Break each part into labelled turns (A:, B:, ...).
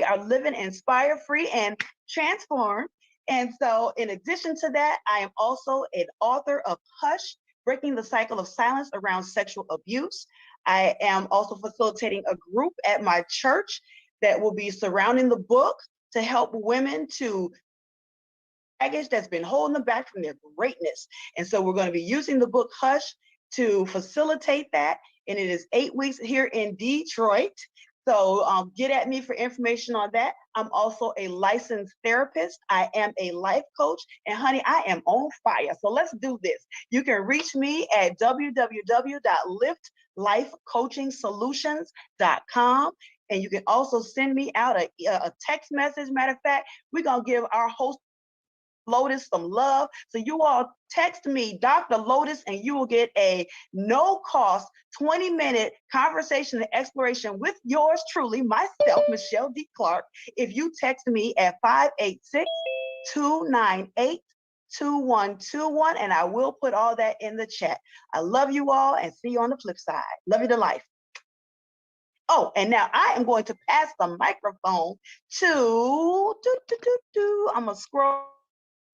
A: are living inspired, free, and transformed. And so, in addition to that, I am also an author of Hush, Breaking the Cycle of Silence Around Sexual Abuse. I am also facilitating a group at my church that will be surrounding the book to help women to baggage that's been holding them back from their greatness. And so we're going to be using the book Hush to facilitate that. And it is 8 weeks here in Detroit. So get at me for information on that. I'm also a licensed therapist. I am a life coach. And honey, I am on fire. So let's do this. You can reach me at www.liftlifecoachingsolutions.com. And you can also send me out a text message. Matter of fact, we're going to give our host Lotus some love. So you all text me Dr. Lotus and you will get a no cost 20-minute conversation and exploration with yours truly, myself, Michelle D. Clark. If you text me at 586-298-2121, and I will put all that in the chat. I love you all and see you on the flip side. Love you to life. Oh, and now I am going to pass the microphone to I'm gonna scroll.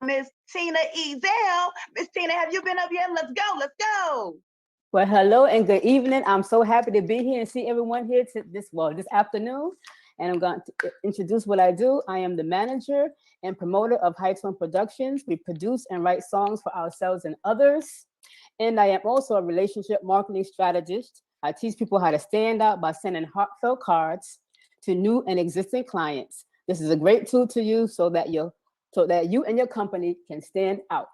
A: Miss Tina Ezel. Miss Tina, have you been up yet? Let's go. Let's go.
B: Well, hello and good evening. I'm so happy to be here and see everyone here this afternoon. And I'm going to introduce what I do. I am the manager and promoter of Heights One Productions. We produce and write songs for ourselves and others. And I am also a relationship marketing strategist. I teach people how to stand out by sending heartfelt cards to new and existing clients. This is a great tool to use so that you and your company can stand out.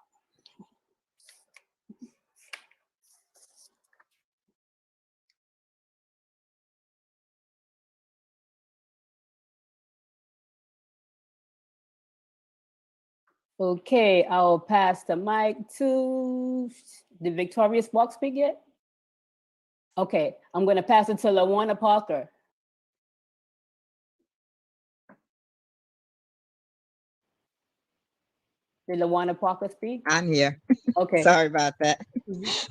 B: Okay, I'll pass the mic to, did Victorious Walk speak yet? Okay, I'm gonna pass it to LaWanna Parker. Did LaWanna Parker speak?
C: I'm here.
B: Okay.
C: Sorry about that.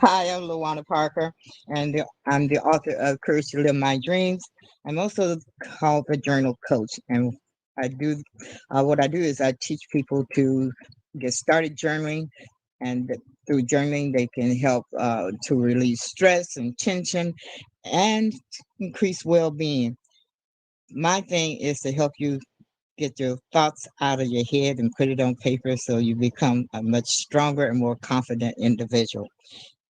C: Hi, I'm LaWanna Parker, and I'm the author of Courage to Live My Dreams. I'm also called a journal coach, and I do what I do is I teach people to get started journaling, and through journaling they can help to release stress and tension and increase well-being. My thing is to help you get your thoughts out of your head and put it on paper so you become a much stronger and more confident individual.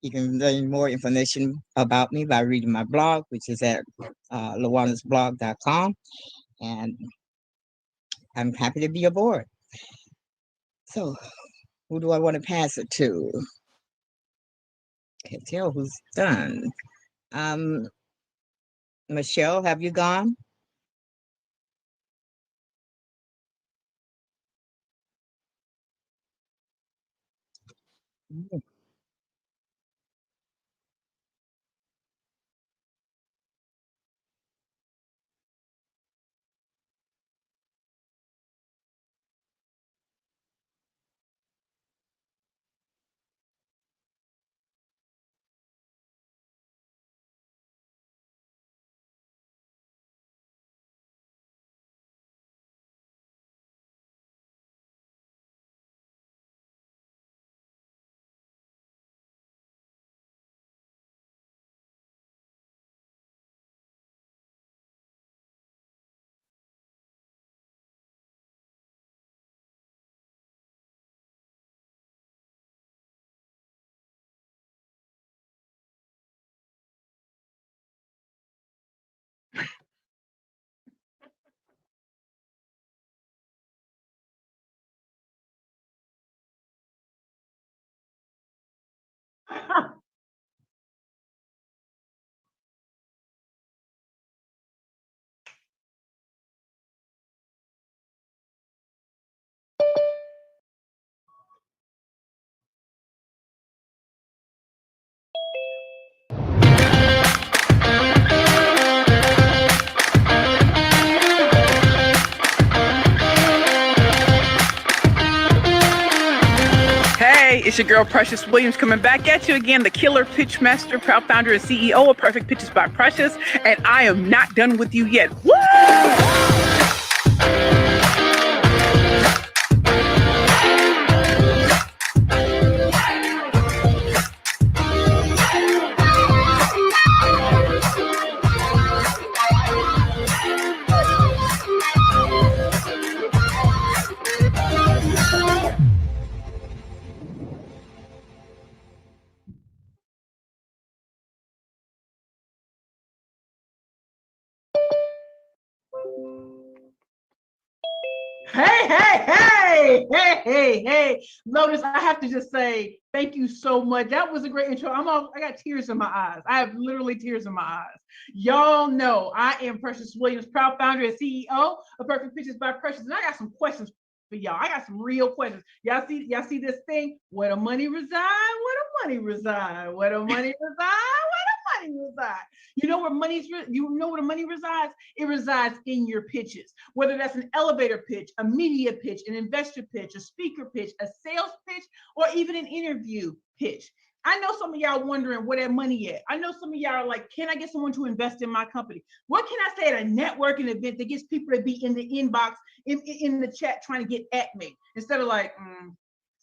C: You can learn more information about me by reading my blog, which is at lawannasblog.com, and I'm happy to be aboard. So who do I want to pass it to? Can't tell who's done. Michelle, have you gone?
D: It's your girl Precious Williams coming back at you again, the killer pitch master, proud founder and CEO of Perfect Pitches by Precious, and I am not done with you yet. Woo!
E: Hey. Lotus, I have to just say thank you so much. That was a great intro. I got tears in my eyes. I have literally tears in my eyes. Y'all know I am Precious Williams, proud founder and CEO of Perfect Pitches by Precious. And I got some questions for y'all. I got some real questions. Y'all see this thing? Where the money reside? Where the money reside? Where the money reside? Where the money reside? You know where the money resides? It resides in your pitches. Whether that's an elevator pitch, a media pitch, an investor pitch, a speaker pitch, a sales pitch, or even an interview pitch. I know some of y'all wondering where that money at. I know some of y'all are like, can I get someone to invest in my company? What can I say at a networking event that gets people to be in the inbox, in the chat trying to get at me? Instead of like,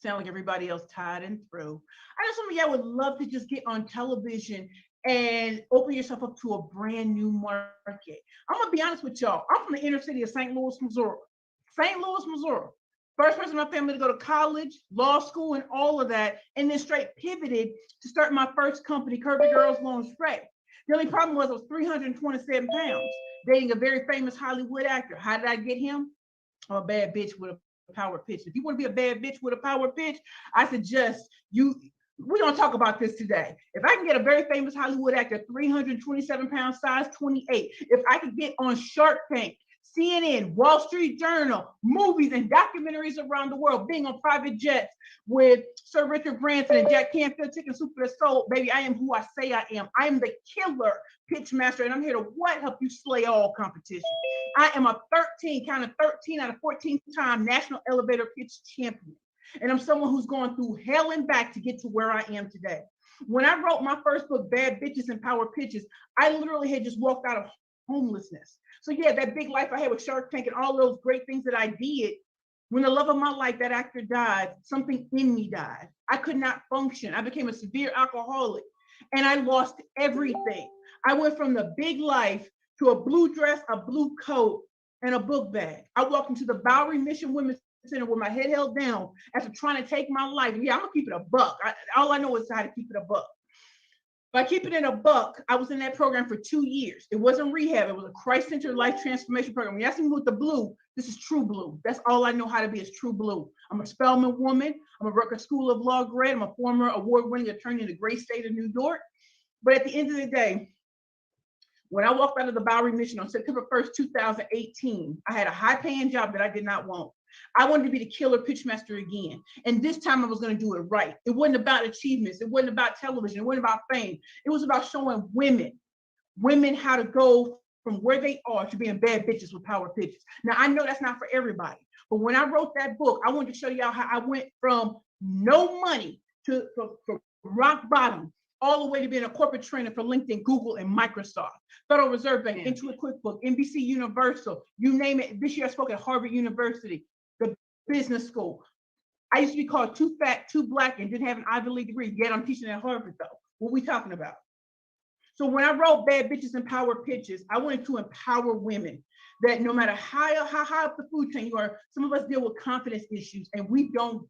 E: sound like everybody else tied and through. I know some of y'all would love to just get on television and open yourself up to a brand new market. I'm gonna be honest with y'all. I'm from the inner city of St. Louis, Missouri. St. Louis, Missouri. First person in my family to go to college, law school, and all of that, and then straight pivoted to start my first company, Curvy Girls Lingerie. The only problem was I was 327 pounds, dating a very famous Hollywood actor. How did I get him? I'm a bad bitch with a power pitch. If you want to be a bad bitch with a power pitch, I suggest we're going to talk about this today. If I can get a very famous Hollywood actor, 327 pounds, size 28, if I could get on Shark Tank, CNN, Wall Street Journal, movies and documentaries around the world, being on private jets with Sir Richard Branson and Jack Canfield, Chicken Soup for the Soul, baby, I am who I say I am. I am the killer pitch master, and I'm here to help you slay all competition. I am a 13 out of 14 time national elevator pitch champion. And I'm someone who's gone through hell and back to get to where I am today. When I wrote my first book, Bad Bitches and Power Pitches, I literally had just walked out of homelessness. So yeah, that big life I had with Shark Tank and all those great things that I did, when the love of my life, that actor died, something in me died. I could not function. I became a severe alcoholic and I lost everything. I went from the big life to a blue dress, a blue coat, and a book bag. I walked into the Bowery Mission Women's Center with my head held down after trying to take my life. Yeah, I'm gonna keep it a buck. All I know is how to keep it a buck. By keeping it a buck, I was in that program for 2 years. It wasn't rehab. It was a Christ-centered life transformation program. When you ask me with the blue, this is true blue. That's all I know how to be is true blue. I'm a Spelman woman. I'm a Rutgers School of Law grad. I'm a former award-winning attorney in the great state of New York. But at the end of the day, when I walked out of the Bowery Mission on September 1st, 2018, I had a high-paying job that I did not want. I wanted to be the killer pitch master again. And this time I was going to do it right. It wasn't about achievements. It wasn't about television. It wasn't about fame. It was about showing women how to go from where they are to being bad bitches with power pitches. Now, I know that's not for everybody. But when I wrote that book, I wanted to show y'all how I went from no money to rock bottom, all the way to being a corporate trainer for LinkedIn, Google, and Microsoft, Federal Reserve Bank, Intuit QuickBooks, NBC Universal, you name it. This year I spoke at Harvard University, the business school. I used to be called too fat, too black, and didn't have an Ivy League degree, yet I'm teaching at Harvard though. What we talking about? So when I wrote Bad Bitches and Power Pitches, I wanted to empower women that no matter how high up the food chain you are, some of us deal with confidence issues and we don't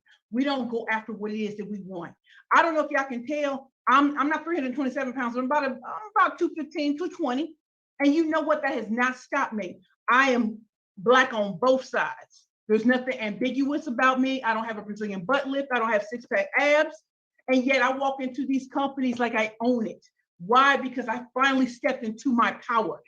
E: go after what it is that we want. I don't know if y'all can tell, I'm not 327 pounds, I'm about 215, 220. And you know what, that has not stopped me. I am black on both sides. There's nothing ambiguous about me. I don't have a Brazilian butt lift. I don't have six-pack abs. And yet I walk into these companies like I own it. Why? Because I finally stepped into my power.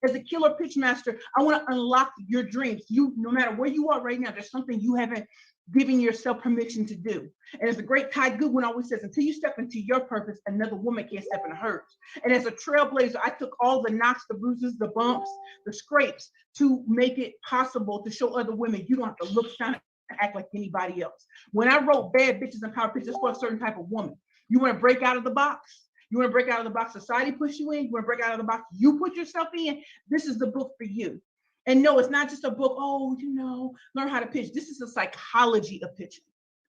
E: As a killer pitch master, I want to unlock your dreams. No matter where you are right now, there's something you haven't given yourself permission to do. And as the great Ty Goodwin always says, until you step into your purpose, another woman can't step into hers. And as a trailblazer, I took all the knocks, the bruises, the bumps, the scrapes to make it possible to show other women you don't have to look, sound, and act like anybody else. When I wrote Bad Bitches and Power Pitches for a certain type of woman, you want to break out of the box? You want to break out of the box society puts you in? You want to break out of the box you put yourself in? This is the book for you. And no, it's not just a book, learn how to pitch. This is the psychology of pitching.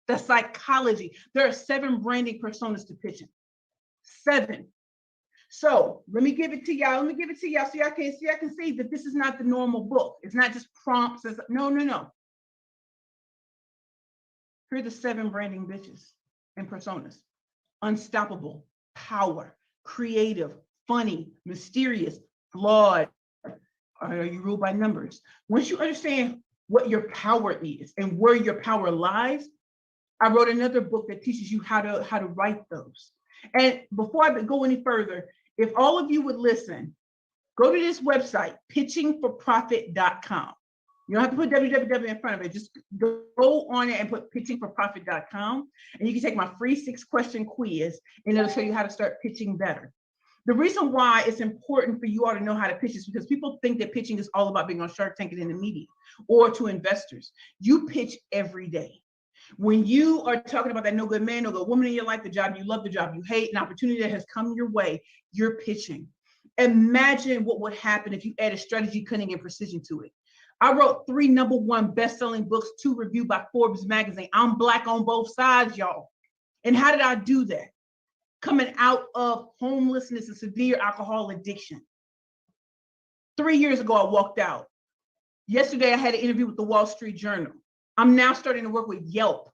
E: The psychology. There are 7 branding personas to pitching. 7. So let me give it to y'all. So y'all can see that this is not the normal book. It's not just prompts. No. Here are the 7 branding bitches and personas. Unstoppable, power, creative, funny, mysterious, flawed. Are you ruled by numbers? Once you understand what your power is and where your power lies, I wrote another book that teaches you how to write those. And before I go any further, if all of you would listen, go to this website, pitchingforprofit.com. You don't have to put www in front of it. Just go on it and put pitchingforprofit.com. And you can take my free 6-question quiz, and it'll show you how to start pitching better. The reason why it's important for you all to know how to pitch is because people think that pitching is all about being on Shark Tank and in the media or to investors. You pitch every day. When you are talking about that no good man, no good woman in your life, the job you love, the job you hate, an opportunity that has come your way, you're pitching. Imagine what would happen if you added strategy, cunning, and precision to it. I wrote 3 #1 best-selling books, 2 reviewed by Forbes magazine. I'm Black on both sides, y'all. And how did I do that? Coming out of homelessness and severe alcohol addiction. 3 years ago, I walked out. Yesterday, I had an interview with the Wall Street Journal. I'm now starting to work with Yelp.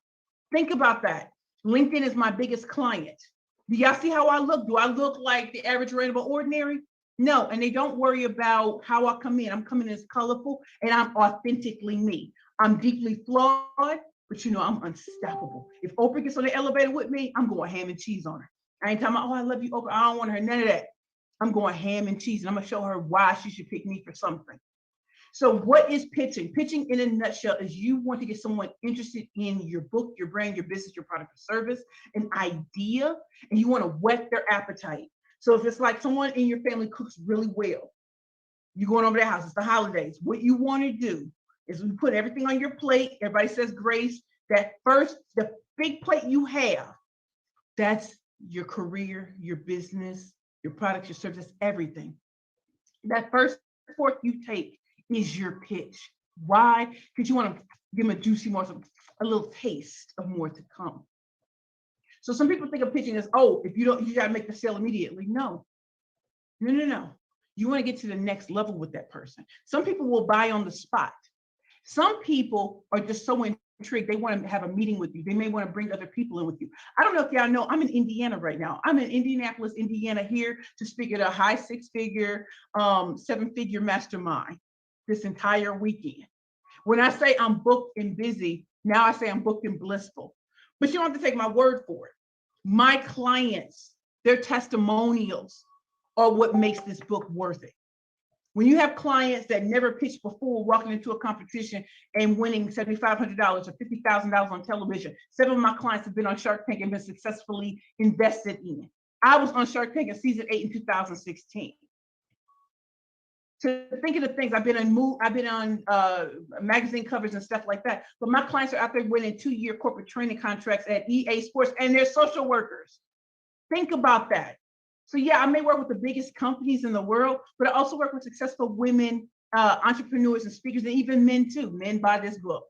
E: Think about that. LinkedIn is my biggest client. Do y'all see how I look? Do I look like the average random ordinary? No, and they don't worry about how I come in. I'm coming as colorful and I'm authentically me. I'm deeply flawed, but you know, I'm unstoppable. If Oprah gets on the elevator with me, I'm going ham and cheese on her. I ain't talking about, oh, I love you, Oprah. I don't want her, none of that. I'm going ham and cheese, and I'm gonna show her why she should pick me for something. So what is pitching? Pitching in a nutshell is you want to get someone interested in your book, your brand, your business, your product or service, an idea, and you want to whet their appetite. So if it's like someone in your family cooks really well, you're going over their house, it's the holidays. What you want to do is we put everything on your plate. Everybody says grace. That first, the big plate you have, that's your career, your business, your products, your services, everything. That first fork you take is your pitch. Why? Because you want to give them a juicy morsel, a little taste of more to come. So some people think of pitching as, oh, if you don't, you got to make the sale immediately. No. You want to get to the next level with that person. Some people will buy on the spot. Some people are just so intrigued, they want to have a meeting with you. They may want to bring other people in with you. I don't know if y'all know, I'm in Indiana right now. I'm in Indianapolis, Indiana, here to speak at a high 6-figure, 7-figure mastermind this entire weekend. When I say I'm booked and busy, now I say I'm booked and blissful. But you don't have to take my word for it. My clients, their testimonials are what makes this book worth it. When you have clients that never pitched before walking into a competition and winning $7,500 or $50,000 on television, 7 of my clients have been on Shark Tank and been successfully invested in. I was on Shark Tank in season 8 in 2016. To think of the things I've been on magazine covers and stuff like that. But my clients are out there winning 2-year corporate training contracts at EA Sports, and they're social workers. Think about that. So yeah, I may work with the biggest companies in the world, but I also work with successful women, entrepreneurs and speakers, and even men too. Men buy this book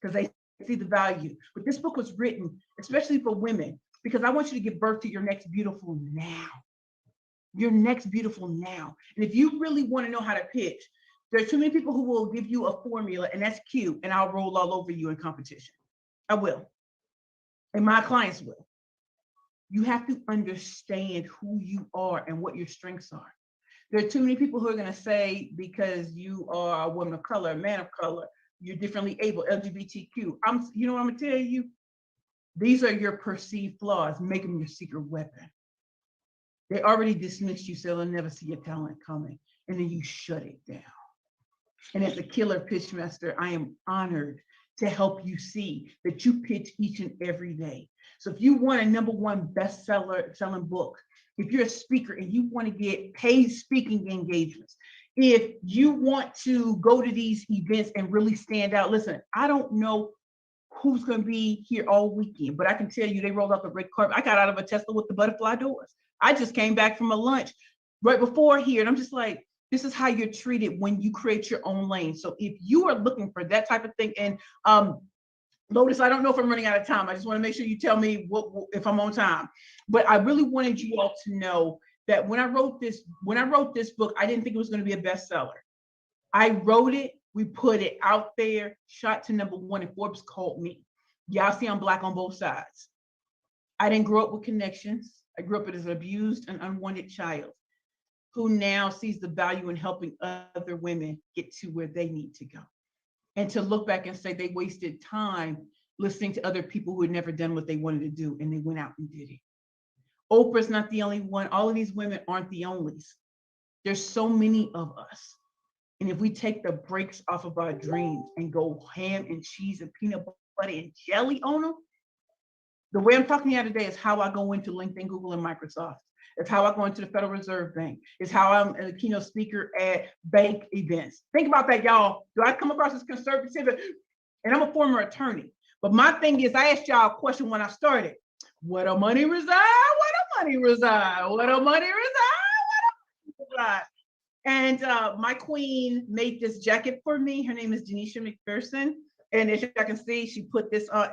E: because they see the value. But this book was written especially for women because I want you to give birth to your next beautiful now. Your next beautiful now. And if you really want to know how to pitch, there are too many people who will give you a formula and that's cute, and I'll roll all over you in competition. I will. And my clients will. You have to understand who you are and what your strengths are. There are too many people who are going to say, because you are a woman of color, a man of color, you're differently able, LGBTQ. You know what I'm going to tell you? These are your perceived flaws. Make them your secret weapon. They already dismissed you, so they'll never see your talent coming. And then you shut it down. And as a killer pitch master, I am honored to help you see that you pitch each and every day. So if you want a #1 selling book, if you're a speaker and you want to get paid speaking engagements, if you want to go to these events and really stand out, listen, I don't know who's going to be here all weekend, but I can tell you they rolled out the red carpet. I got out of a Tesla with the butterfly doors. I just came back from a lunch right before here, and I'm just like, this is how you're treated when you create your own lane. So if you are looking for that type of thing, and Lotus, I don't know if I'm running out of time. I just want to make sure you tell me if I'm on time. But I really wanted you all to know that when I wrote this book, I didn't think it was going to be a bestseller. I wrote it, we put it out there, shot to #1, and Forbes called me. Y'all see I'm Black on both sides. I didn't grow up with connections. I grew up as an abused and unwanted child who now sees the value in helping other women get to where they need to go. and to look back and say they wasted time listening to other people who had never done what they wanted to do, and they went out and did it. Oprah's not the only one. All of these women aren't the onlys. There's so many of us. And if we take the brakes off of our dreams and go ham and cheese and peanut butter and jelly on them, the way I'm talking to you today is how I go into LinkedIn, Google, and Microsoft. It's how I go into the Federal Reserve Bank. It's how I'm a keynote speaker at bank events. Think about that, y'all. Do I come across as conservative? And I'm a former attorney. But my thing is, I asked y'all a question when I started. Where the money reside? Where the money reside? Where the money reside? Where the money reside? And my queen made this jacket for me. Her name is Denisha McPherson. And as you can see, she put this on.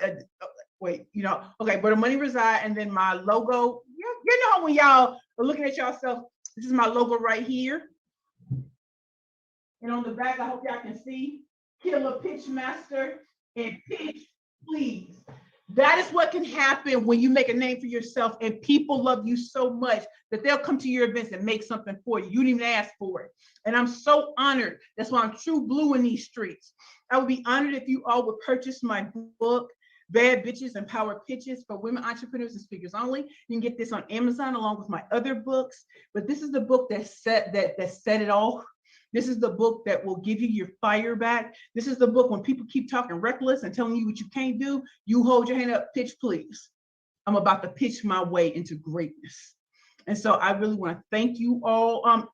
E: Wait, you know, okay, where the money reside, and then my logo. You know, when y'all are looking at yourself, this is my logo right here. And on the back, I hope y'all can see, Killer Pitch Master and Pitch Please. That is what can happen when you make a name for yourself and people love you so much that they'll come to your events and make something for you. You didn't even ask for it. And I'm so honored. That's why I'm true blue in these streets. I would be honored if you all would purchase my book, Bad Bitches and Power Pitches for Women Entrepreneurs and Speakers Only. You can get this on Amazon along with my other books. But this is the book that set it off. This is the book that will give you your fire back. This is the book when people keep talking reckless and telling you what you can't do, you hold your hand up, pitch please. I'm about to pitch my way into greatness. And so I really want to thank you all. Am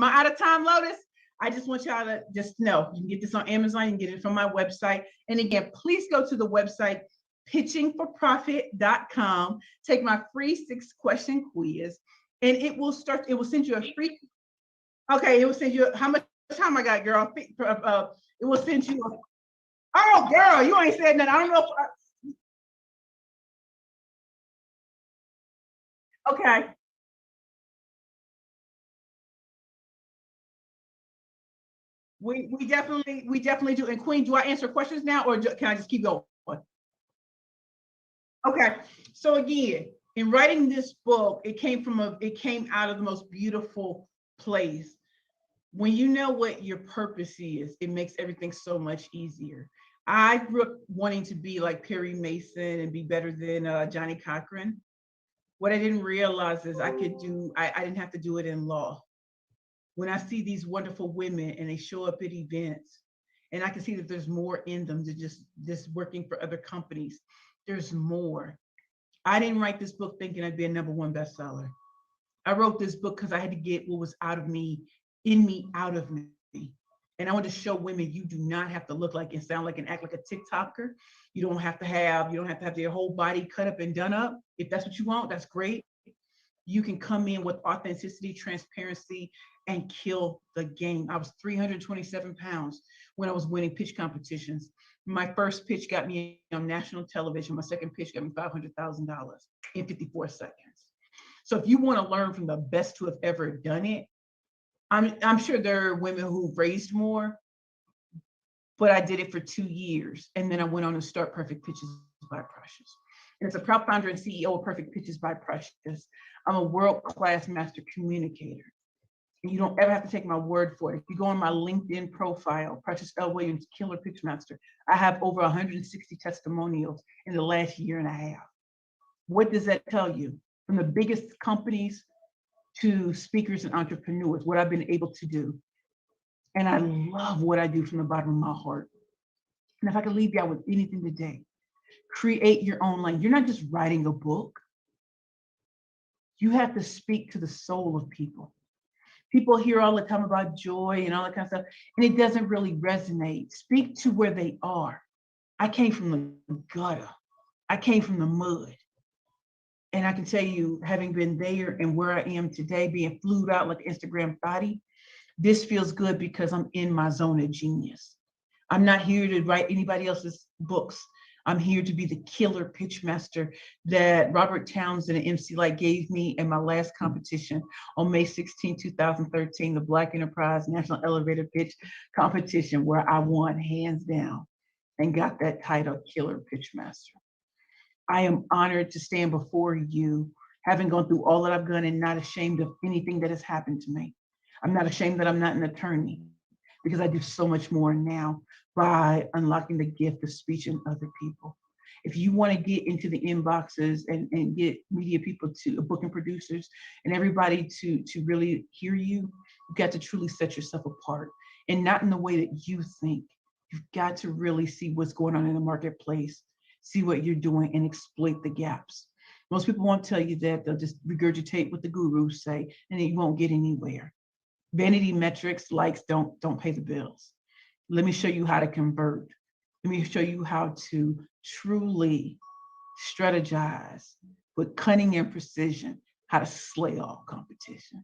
E: I out of time, Lotus? I just want y'all to just know, you can get this on Amazon, you can get it from my website. And again, please go to the website, pitchingforprofit.com, take my free 6-question quiz, and it will send you a free. Okay, it will send you, how much time I got, girl? It will send you, oh, girl, you ain't said nothing. I don't know if okay. We definitely do. And Queen, do I answer questions now, or can I just keep going? Okay, so again, in writing this book, it came out of the most beautiful place. When you know what your purpose is, it makes everything so much easier. I grew up wanting to be like Perry Mason and be better than Johnny Cochran. What I didn't realize is I didn't have to do it in law. When I see these wonderful women and they show up at events, and I can see that there's more in them than just working for other companies. There's more. I didn't write this book thinking I'd be a #1 bestseller. I wrote this book because I had to get what was out of me, in me, out of me. And I want to show women you do not have to look like and sound like and act like a TikToker. You don't have to have your whole body cut up and done up. If that's what you want, that's great. You can come in with authenticity, transparency, and kill the game. I was 327 pounds when I was winning pitch competitions. My first pitch got me on national television. My second pitch got me $500,000 in 54 seconds. So if you want to learn from the best who have ever done it, I'm sure there are women who've raised more, but I did it for 2 years. And then I went on to start Perfect Pitches by Precious. And as a proud founder and CEO of Perfect Pitches by Precious, I'm a world-class master communicator. And you don't ever have to take my word for it. If you go on my LinkedIn profile, Precious L. Williams, Killer Pitch Master, I have over 160 testimonials in the last year and a half. What does that tell you? From the biggest companies to speakers and entrepreneurs, what I've been able to do. And I love what I do from the bottom of my heart. And if I could leave y'all with anything today, create your own lane. You're not just writing a book. You have to speak to the soul of people. People hear all the time about joy and all that kind of stuff, and it doesn't really resonate. Speak to where they are. I came from the gutter. I came from the mud. And I can tell you, having been there and where I am today, being flued out like Instagram thotty, this feels good because I'm in my zone of genius. I'm not here to write anybody else's books. I'm here to be the killer pitch master that Robert Townsend and MC Light gave me in my last competition on May 16, 2013, the Black Enterprise National Elevator Pitch Competition, where I won hands down and got that title, Killer Pitch Master. I am honored to stand before you, having gone through all that I've done and not ashamed of anything that has happened to me. I'm not ashamed that I'm not an attorney because I do so much more now. by unlocking the gift of speech in other people. If you want to get into the inboxes and get media people to booking producers and everybody to really hear you, you've got to truly set yourself apart, and not in the way that you think. You've got to really see what's going on in the marketplace, see what you're doing, and exploit the gaps. Most people won't tell you that. They'll just regurgitate what the gurus say, and then you won't get anywhere. Vanity metrics, likes don't pay the bills. Let me show you how to convert. Let me show you how to truly strategize with cunning and precision, how to slay all competition.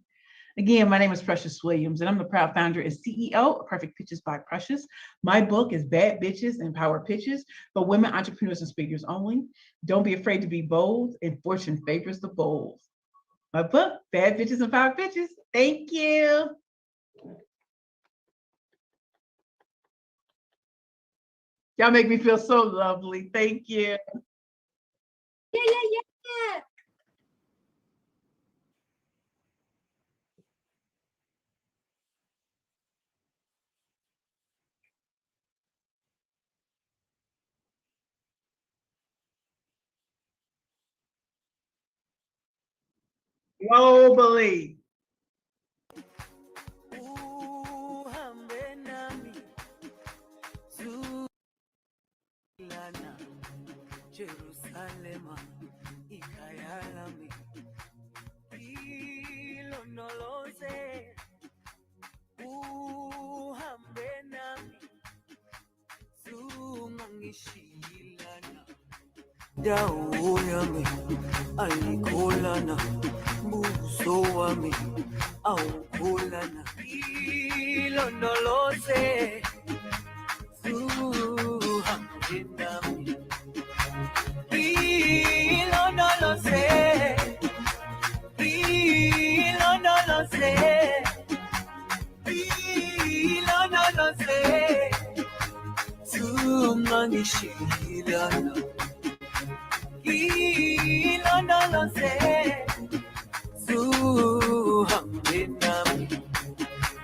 E: Again, my name is Precious Williams, and I'm the proud founder and CEO of Perfect Pitches by Precious. My book is Bad Bitches and Power Pitches for women entrepreneurs and speakers only. Don't be afraid to be bold, and fortune favors the bold. My book, Bad Bitches and Power Pitches. Thank you. Y'all make me feel so lovely. Thank you.
F: Yeah.
E: Globally.
G: Jerusalema ikayalami ilonoloze uhambe nami sungangishilana dawo yami ayikholana buso wami awukholana ilonoloze uhambe nami no lo sé, no lo sé, no lo sé. Sumangishilana, no lo sé. Suhambenami,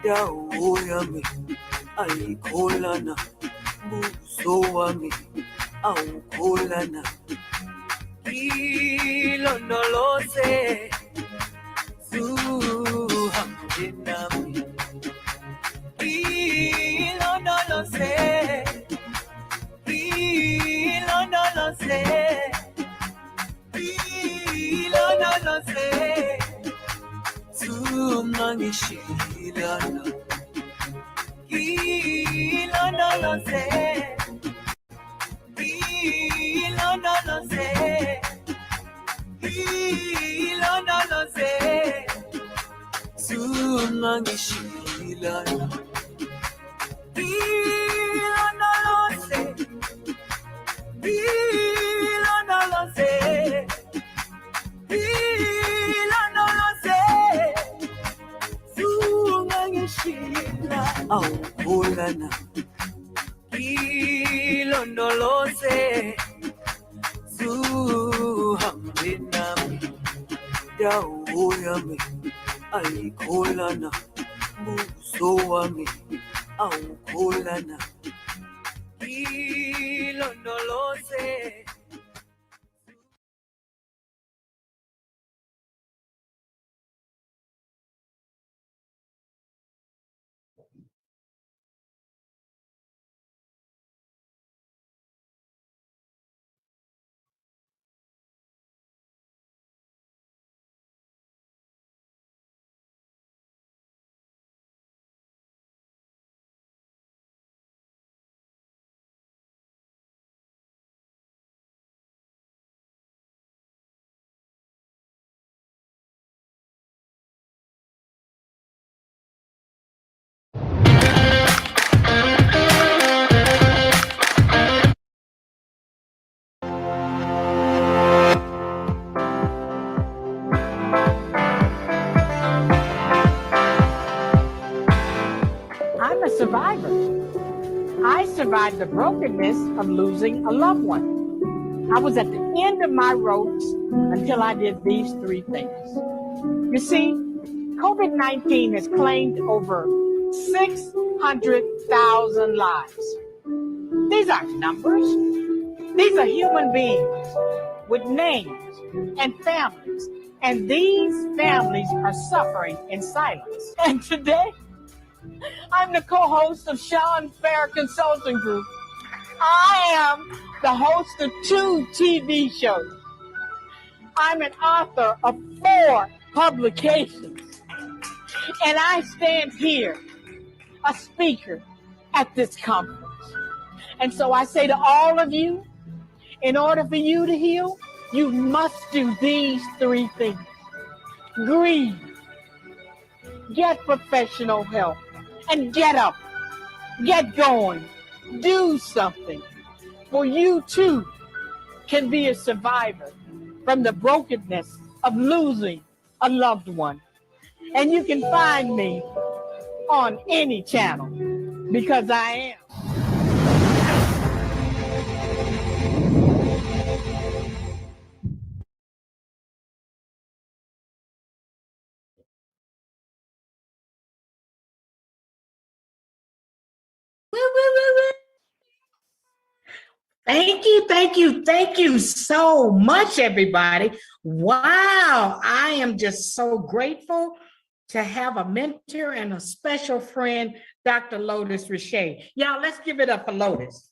G: dawoyami, ayikholana, buso wami, awukholana. No lo sé, suhambenami. No lo sé, no lo sé, no lo sé. Sumangishilana, no lo sé, no lo sé. No lo sé, sumangishilana. No lo sé, no lo sé, no lo sé, sumangishilana. Awukholana, no lo sé. Suhambenami, dawo yami, ayikholana, buso wami, awukholana, no lo sé.
F: I'm a survivor. I survived the brokenness of losing a loved one. I was at the end of my ropes until I did these three things. You see, COVID-19 has claimed over 600,000 lives. These aren't numbers. These are human beings with names and families. And these families are suffering in silence. And today, I'm the co-host of Sean Fair Consulting Group. I am the host of 2 TV shows. I'm an author of 4 publications. And I stand here, a speaker at this conference. And so I say to all of you, in order for you to heal, you must do these 3 things. Grieve, get professional help, and get up, get going, do something. For you too can be a survivor from the brokenness of losing a loved one. And you can find me on any channel because I am. Thank you so much, everybody. Wow, I am just so grateful to have a mentor and a special friend, Dr. Lotus Richey. Y'all, let's give it up for Lotus.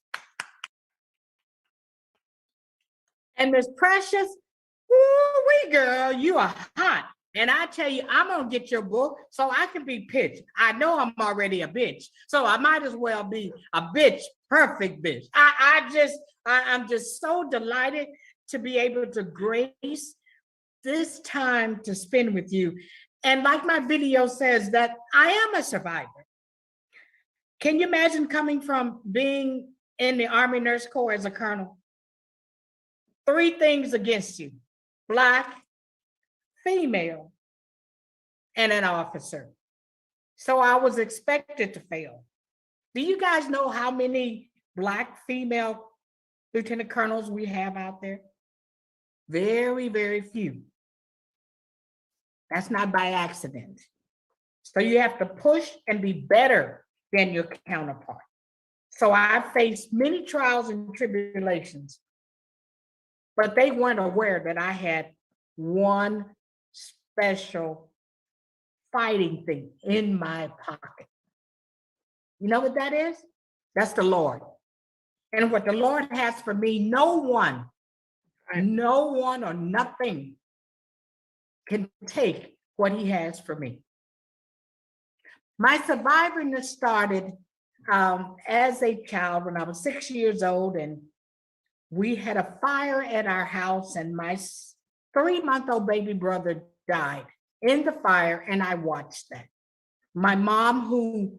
F: And Miss Precious, woo-wee girl, you are hot. And I tell you, I'm gonna get your book so I can be pitched. I know I'm already a bitch, so I might as well be a bitch, perfect bitch. I'm just so delighted to be able to grace this time to spend with you. And like my video says, that I am a survivor. Can you imagine coming from being in the Army Nurse Corps as a colonel? 3 things against you: Black, female, and an officer. So I was expected to fail. Do you guys know how many Black female lieutenant colonels we have out there? Very, very few. That's not by accident. So you have to push and be better than your counterpart. So I faced many trials and tribulations, but they weren't aware that I had one special fighting thing in my pocket. You know what that is? That's the Lord. And what the Lord has for me, no one or nothing can take what he has for me. My surviving started as a child when I was 6 years old, and we had a fire at our house, and my 3-month-old baby brother died in the fire, and I watched that. My mom, who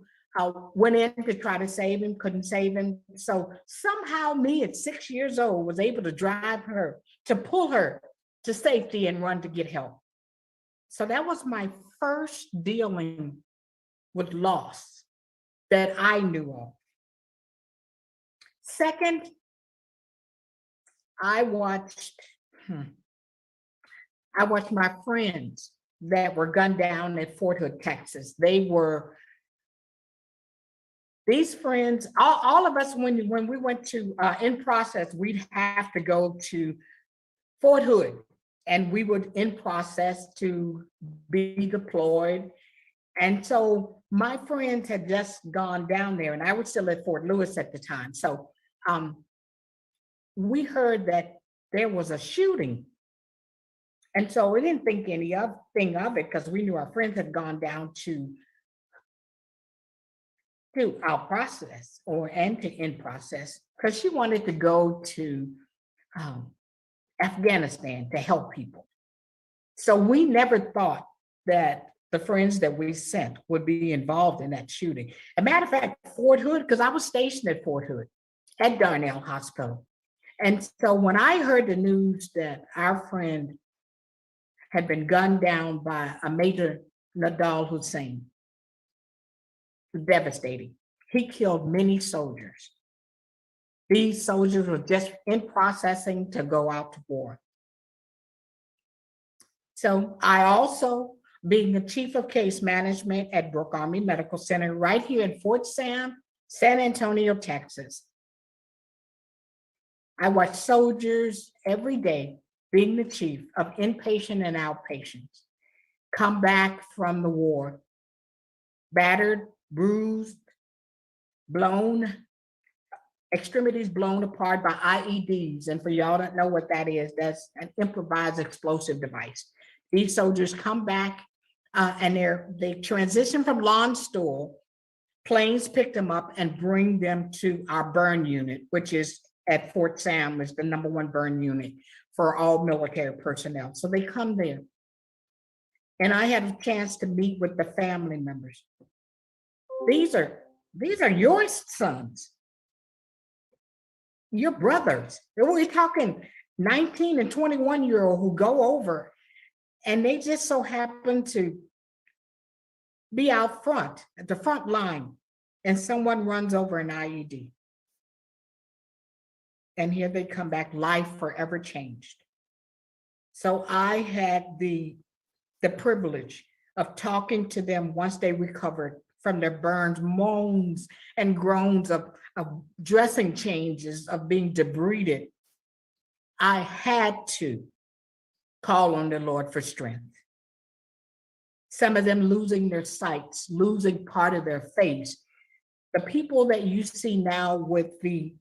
F: went in to try to save him, couldn't save him. So somehow me at 6 years old was able to drive her, to pull her to safety and run to get help. So that was my first dealing with loss that I knew of. Second, I watched my friends that were gunned down at Fort Hood, Texas. These friends, all of us, when we went to in process, we'd have to go to Fort Hood, and we would in process to be deployed. And so my friends had just gone down there, and I was still at Fort Lewis at the time. So we heard that there was a shooting. And so we didn't think anything of it because we knew our friends had gone down to our process and to in process, because she wanted to go to Afghanistan to help people. So we never thought that the friends that we sent would be involved in that shooting. As a matter of fact, Fort Hood, because I was stationed at Fort Hood at Darnell Hospital. And so when I heard the news that our friend had been gunned down by a Major Nadal Hussein, devastating. He killed many soldiers. These soldiers were just in processing to go out to war. So I also, being the chief of case management at Brooke Army Medical Center right here in Fort Sam, San Antonio, Texas, I watch soldiers every day, being the chief of inpatient and outpatients, come back from the war, battered, bruised, blown, extremities blown apart by IEDs. And for y'all that know what that is, that's an improvised explosive device. These soldiers come back and they transition from Landstuhl. Planes pick them up and bring them to our burn unit, which is at Fort Sam, is the #1 burn unit for all military personnel. So they come there. And I had a chance to meet with the family members. These are your sons, your brothers. We're talking 19 and 21-year-old who go over, and they just so happen to be out front, at the front line, and someone runs over an IED. And here they come back, life forever changed. So I had the privilege of talking to them once they recovered from their burns, moans and groans of dressing changes, of being debrided. I had to call on the Lord for strength. Some of them losing their sights, losing part of their face. The people that you see now with the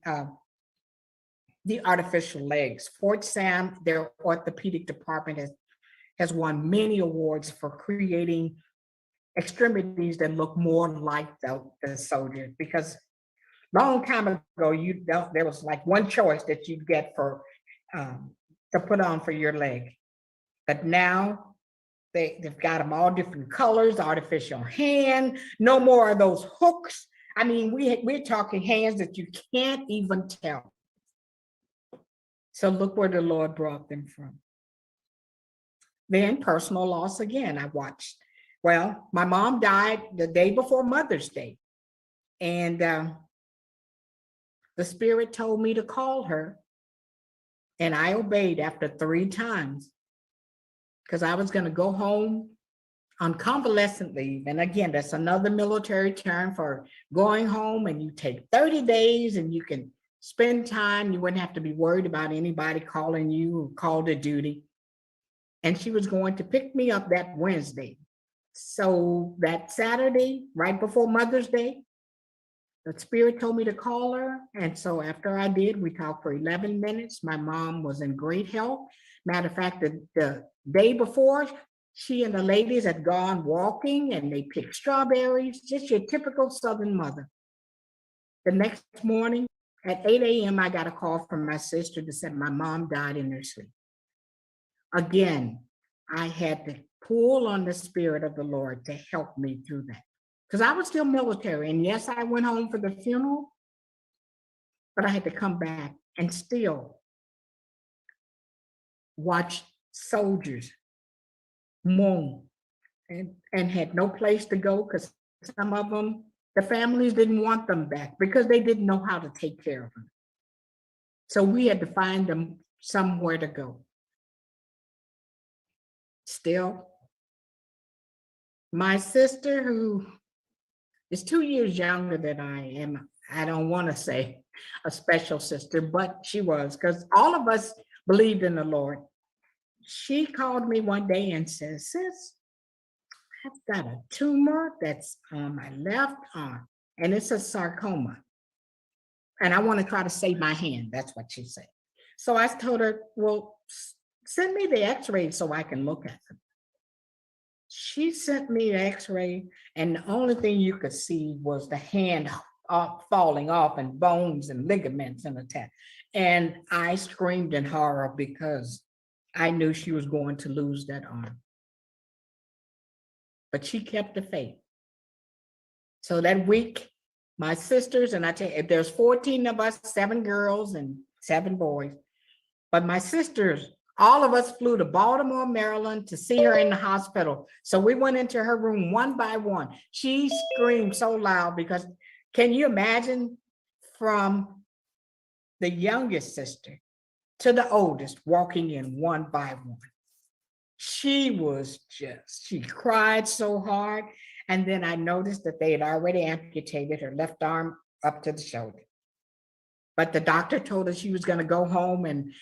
F: artificial legs, Fort Sam, their orthopedic department has won many awards for creating extremities that look more like the soldier, because long time ago, there was like one choice that you'd get for to put on for your leg. But now they've got them all different colors, artificial hand, no more of those hooks. I mean, we're talking hands that you can't even tell. So look where the Lord brought them from. Then personal loss again, I watched. Well, my mom died the day before Mother's Day. And the Spirit told me to call her. And I obeyed after 3 times, because I was going to go home on convalescent leave. And again, that's another military term for going home, and you take 30 days and you can spend time. You wouldn't have to be worried about anybody calling you or call to duty. And she was going to pick me up that Wednesday. So that Saturday, right before Mother's Day, the Spirit told me to call her. And so after I did, we talked for 11 minutes. My mom was in great health. Matter of fact, the day before, she and the ladies had gone walking and they picked strawberries, just your typical Southern mother. The next morning at 8 a.m., I got a call from my sister that said my mom died in her sleep. Again, I had to pull on the Spirit of the Lord to help me through that, because I was still military. And yes, I went home for the funeral, but I had to come back and still watch soldiers moan and had no place to go, because some of them, the families didn't want them back because they didn't know how to take care of them. So we had to find them somewhere to go. Still, my sister, who is 2 years younger than I am, I don't want to say a special sister, but she was, because all of us believed in the Lord. She called me one day and said, "Sis, I've got a tumor that's on my left arm, and it's a sarcoma. And I want to try to save my hand." That's what she said. So I told her, "Well, send me the x-ray so I can look at them." She sent me the x-ray, and the only thing you could see was the hand falling off, and bones and ligaments and attack. And I screamed in horror because I knew she was going to lose that arm. But she kept the faith. So that week, my sisters, and I tell you, if there's 14 of us, 7 girls and 7 boys, but my sisters, all of us flew to Baltimore, Maryland to see her in the hospital. So we went into her room one by one. She screamed so loud because, can you imagine, from the youngest sister to the oldest walking in one by one? She cried so hard. And then I noticed that they had already amputated her left arm up to the shoulder. but the doctor told us she was going to go home, and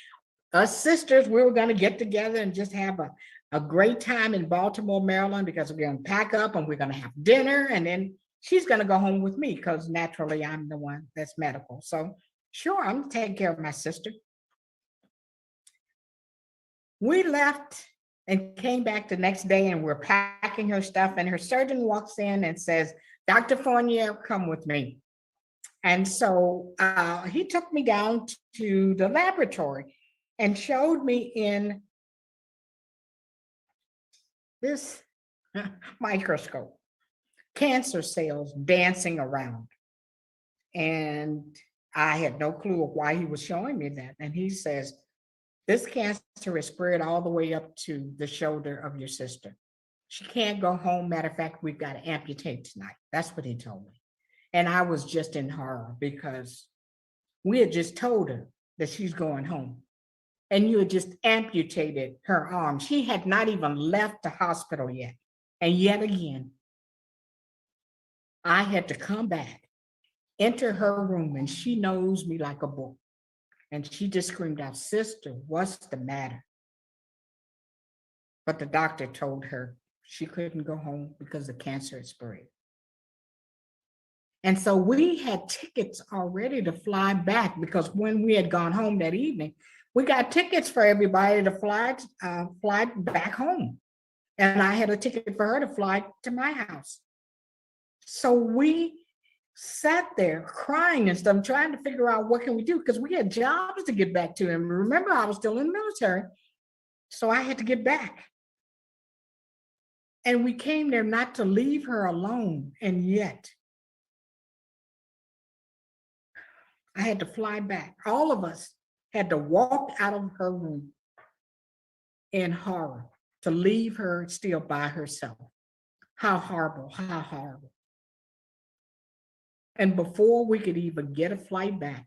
F: us sisters, we were going to get together and just have a great time in Baltimore, Maryland, because we're going to pack up and we're going to have dinner. And then she's going to go home with me because naturally I'm the one that's medical. So sure, I'm going to take care of my sister. We left and came back the next day, and we're packing her stuff, and her surgeon walks in and says, Dr. Fournier, come with me. And so he took me down to the laboratory and showed me in this microscope, cancer cells dancing around. And I had no clue of why he was showing me that. And he says, this cancer is spread all the way up to the shoulder of your sister. She can't go home. Matter of fact, we've got to amputate tonight. That's what he told me. And I was just in horror because we had just told her that she's going home. And you had just amputated her arm. She had not even left the hospital yet. And yet again, I had to come back, enter her room, and she knows me like a book. And she just screamed out, sister, what's the matter? But the doctor told her she couldn't go home because the cancer had spread. And so we had tickets already to fly back, because when we had gone home that evening, we got tickets for everybody to fly back home. And I had a ticket for her to fly to my house. So we sat there crying and stuff, trying to figure out what can we do, because we had jobs to get back to. And remember, I was still in the military, so I had to get back. And we came there not to leave her alone, and yet I had to fly back. All of us had to walk out of her room in horror to leave her still by herself. How horrible, how horrible. And before we could even get a flight back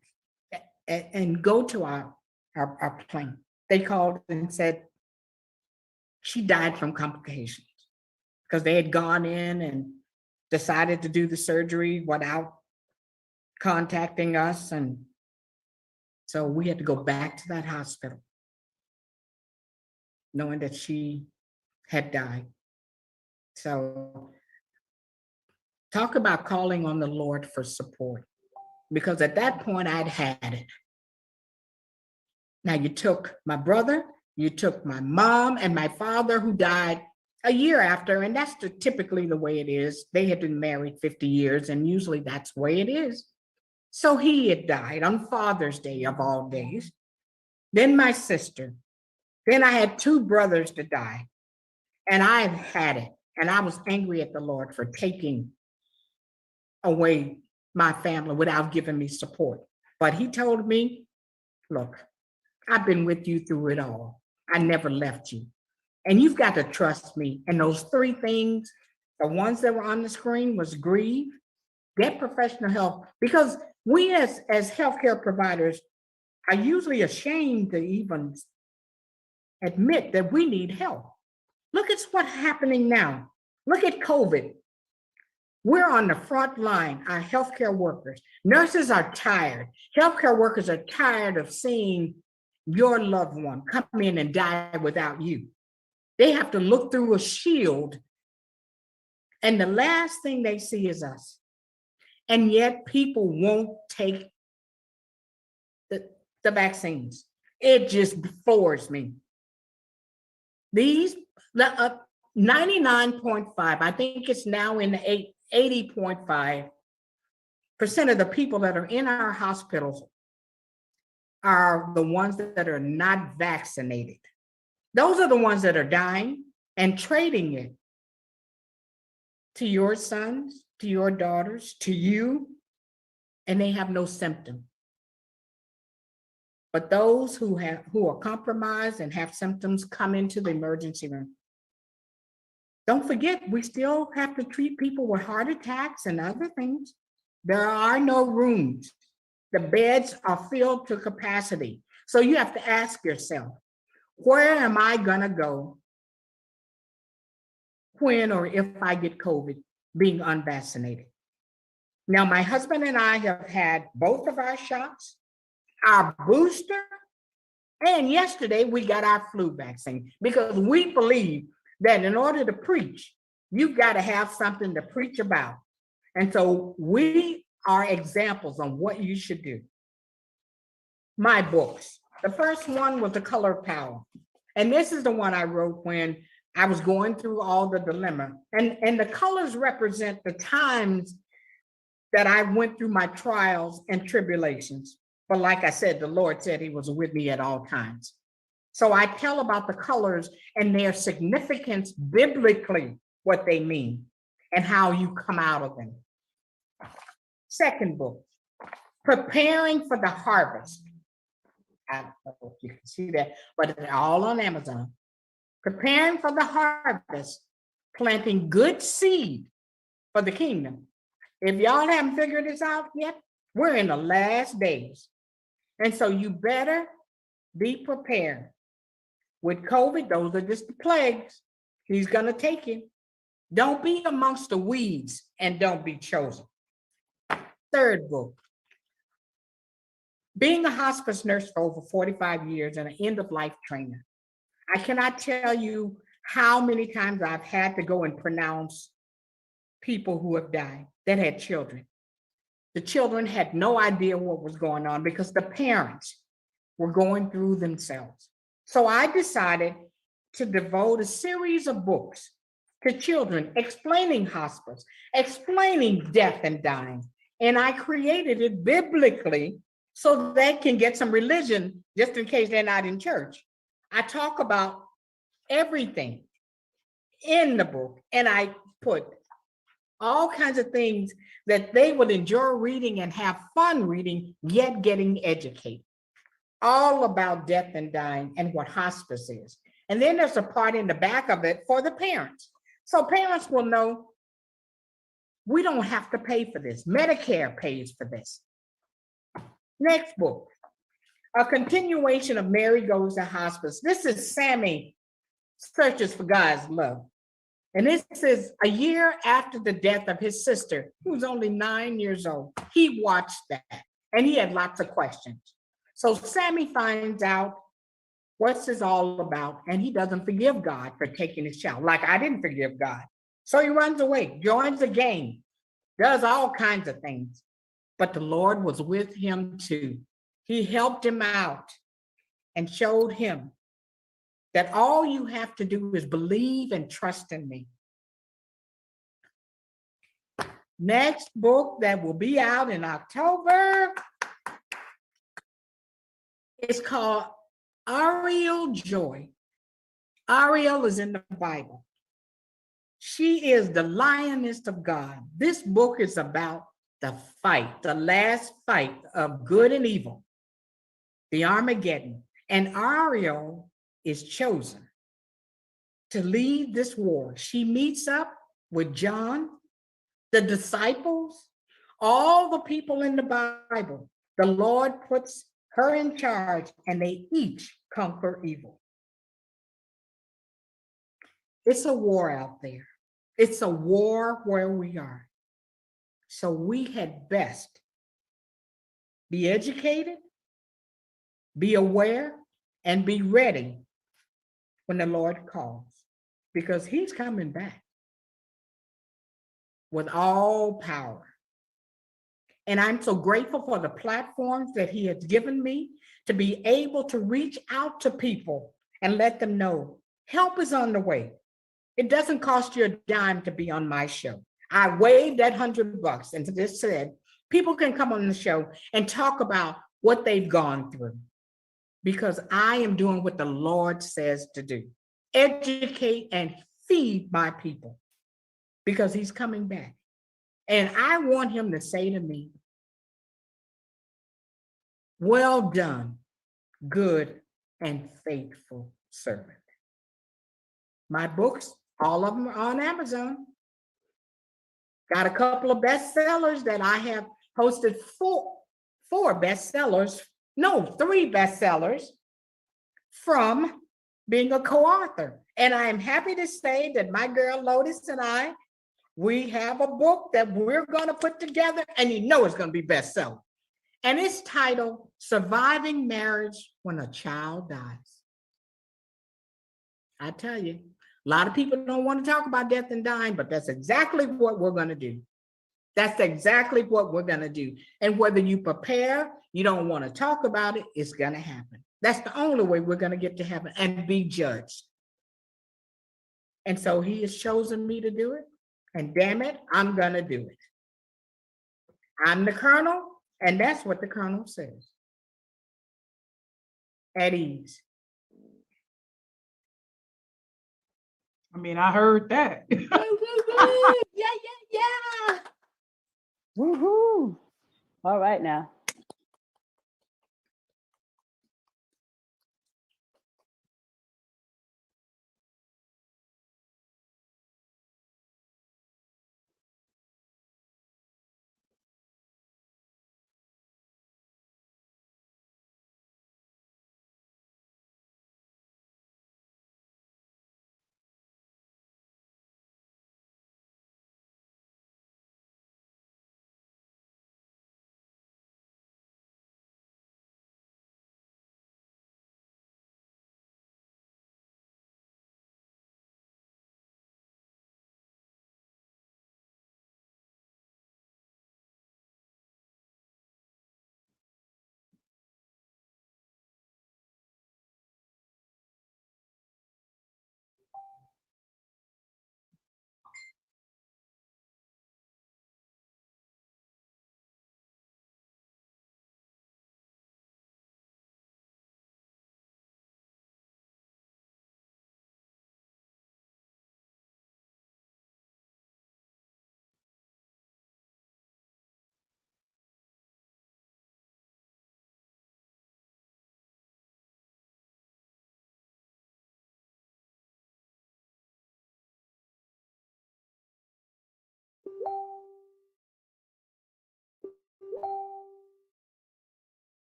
F: and go to our plane, they called and said she died from complications, because they had gone in and decided to do the surgery without contacting us. And so we had to go back to that hospital knowing that she had died. So talk about calling on the Lord for support, because at that point I'd had it. Now you took my brother, you took my mom and my father, who died a year after, and that's typically the way it is. They had been married 50 years, and usually that's the way it is. So he had died on Father's Day of all days. Then my sister. Then I had two brothers to die, and I had it. And I was angry at the Lord for taking away my family without giving me support. But he told me, look, I've been with you through it all. I never left you. And you've got to trust me. And those three things, the ones that were on the screen, was grieve, get professional help, because we as healthcare providers are usually ashamed to even admit that we need help. Look at what's happening now. Look at COVID. We're on the front line, our healthcare workers. Nurses are tired. Healthcare workers are tired of seeing your loved one come in and die without you. They have to look through a shield, and the last thing they see is us. And yet people won't take the vaccines. It just floors me. These 99.5, I think it's now in the 80.5% of the people that are in our hospitals are the ones that are not vaccinated. Those are the ones that are dying and trading it to your sons, to your daughters, to you, and they have no symptom. But those who are compromised and have symptoms come into the emergency room. Don't forget, we still have to treat people with heart attacks and other things. There are no rooms. The beds are filled to capacity. So you have to ask yourself, where am I gonna go when or if I get COVID being unvaccinated? Now, my husband and I have had both of our shots. our booster, and yesterday we got our flu vaccine because we believe that in order to preach, you've got to have something to preach about. And so we are examples on what you should do. My books. The first one was The Color of Power. And this is the one I wrote when I was going through all the dilemma. And the colors represent the times that I went through my trials and tribulations. But like I said, the Lord said he was with me at all times. So I tell about the colors and their significance biblically, what they mean, and how you come out of them. Second book, Preparing for the Harvest. I don't know if you can see that, but it's all on Amazon. Preparing for the harvest, planting good seed for the kingdom. If y'all haven't figured this out yet, we're in the last days. And so you better be prepared. With COVID, those are just the plagues. He's going to take you. Don't be amongst the weeds and don't be chosen. Third book, being a hospice nurse for over 45 years and an end-of-life trainer. I cannot tell you how many times I've had to go and pronounce people who have died that had children. The children had no idea what was going on because the parents were going through themselves. So I decided to devote a series of books to children explaining hospice, explaining death and dying. And I created it biblically so they can get some religion just in case they're not in church. I talk about everything in the book, and I put all kinds of things that they would enjoy reading and have fun reading, yet getting educated. All about death and dying and what hospice is. And then there's a part in the back of it for the parents. So parents will know we don't have to pay for this. Medicare pays for this. Next book, a continuation of Mary Goes to Hospice. This is Sammy Searches for God's Love. And this is a year after the death of his sister, who was only 9 years old. He watched that and he had lots of questions. So Sammy finds out what's this all about, and he doesn't forgive God for taking his child, like I didn't forgive God. So he runs away, joins the gang, does all kinds of things. But the Lord was with him too. He helped him out and showed him that all you have to do is believe and trust in me. Next book that will be out in October is called Ariel Joy. Ariel is in the Bible. She is the lioness of God. This book is about the fight, the last fight of good and evil, the Armageddon. And Ariel is chosen to lead this war. She meets up with John, the disciples, all the people in the Bible. The Lord puts her in charge and they each conquer evil. It's a war out there. It's a war where we are. So we had best be educated, be aware, and be ready when the Lord calls, because he's coming back with all power. And I'm so grateful for the platforms that he has given me to be able to reach out to people and let them know help is on the way. It doesn't cost you a dime to be on my show. I waived that $100 and just said, people can come on the show and talk about what they've gone through, because I am doing what the Lord says to do. Educate and feed my people, because he's coming back. And I want him to say to me, well done, good and faithful servant. My books, all of them are on Amazon. Got a couple of bestsellers that I have posted, three bestsellers from being a co-author. And I am happy to say that my girl Lotus and I, we have a book that we're going to put together, and you know it's going to be bestseller. And it's titled Surviving Marriage When a Child Dies. I tell you, a lot of people don't want to talk about death and dying, but that's exactly what we're going to do. That's exactly what we're going to do. And whether you prepare, you don't want to talk about it, it's going to happen. That's the only way we're going to get to heaven and be judged. And so he has chosen me to do it. And damn it, I'm going to do it. I'm the colonel, and that's what the colonel says. At ease.
E: I mean, I heard that.
F: Yeah.
B: Woohoo! All right now.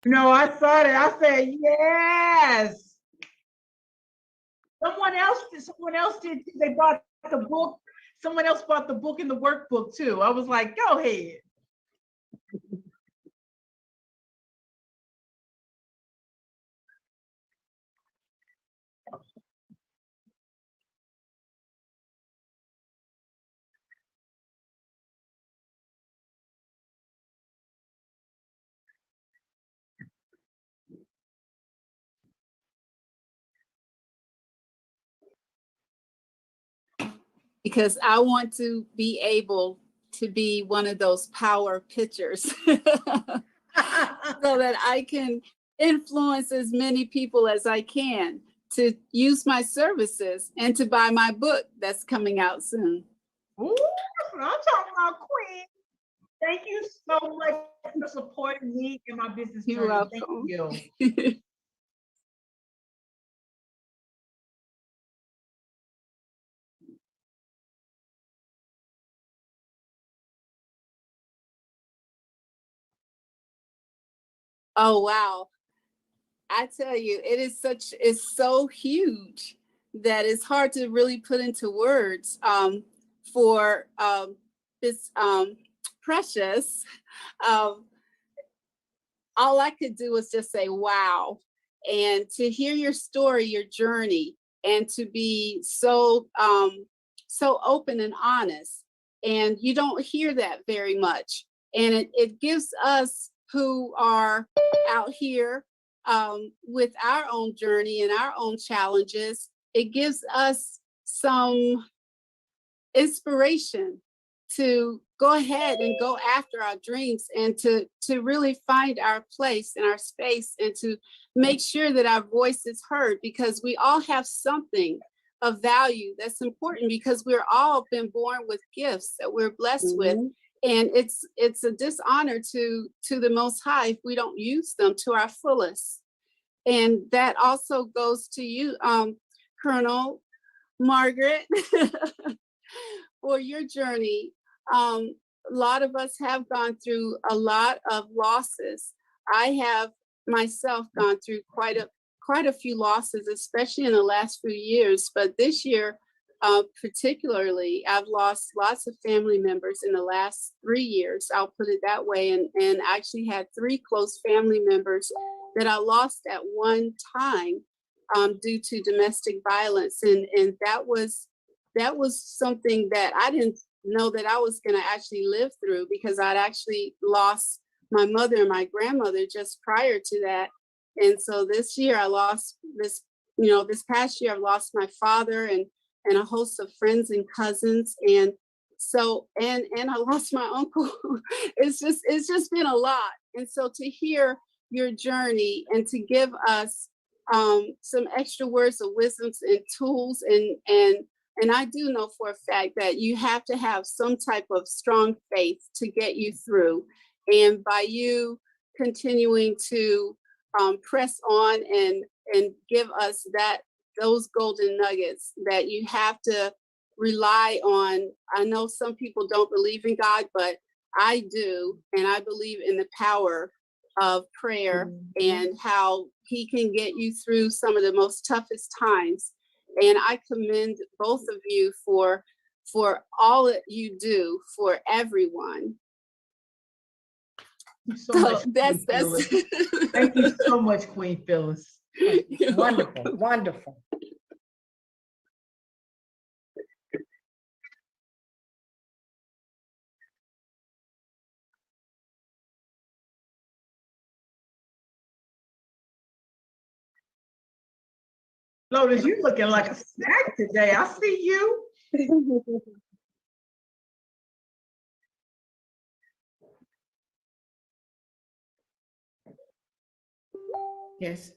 E: No, I saw that. I said, yes. Someone else did. They bought the book. Someone else bought the book and the workbook too. I was like, go ahead.
H: Because I want to be able to be one of those power pitchers so that I can influence as many people as I can to use my services and to buy my book that's coming out soon.
E: Ooh, that's what I'm talking about, Queen. Thank you so much for supporting me in my business journey.
H: You're welcome.
E: Thank you.
H: Oh, wow. I tell you, it's so huge that it's hard to really put into words for this Precious. Um, all I could do was just say, wow. And to hear your story, your journey, and to be so open and honest. And you don't hear that very much. And it gives us who are out here with our own journey and our own challenges, it gives us some inspiration to go ahead and go after our dreams and to really find our place in our space and to make sure that our voice is heard, because we all have something of value that's important, because we're all been born with gifts that we're blessed with. And it's a dishonor to the Most High if we don't use them to our fullest. And that also goes to you, Colonel Margaret, for your journey. A lot of us have gone through a lot of losses. I have myself gone through quite a few losses, especially in the last few years. But this year, particularly, I've lost lots of family members in the last 3 years. I'll put it that way. And actually had 3 close family members that I lost at one time due to domestic violence. And that was something that I didn't know that I was going to actually live through, because I'd actually lost my mother and my grandmother just prior to that. And so this year I lost this past year I've lost my father and a host of friends and cousins. And so, and I lost my uncle. It's just been a lot. And so to hear your journey and to give us some extra words of wisdom and tools, and I do know for a fact that you have to have some type of strong faith to get you through. And by you continuing to press on and give us those golden nuggets that you have to rely on. I know some people don't believe in God, but I do. And I believe in the power of prayer and how he can get you through some of the most toughest times. And I commend both of you for all that you do for everyone.
E: So much,
H: that's
E: thank you so much, Queen Phyllis.
F: Wonderful, wonderful.
E: Lotus, you looking like a snack today. I see you. Yes.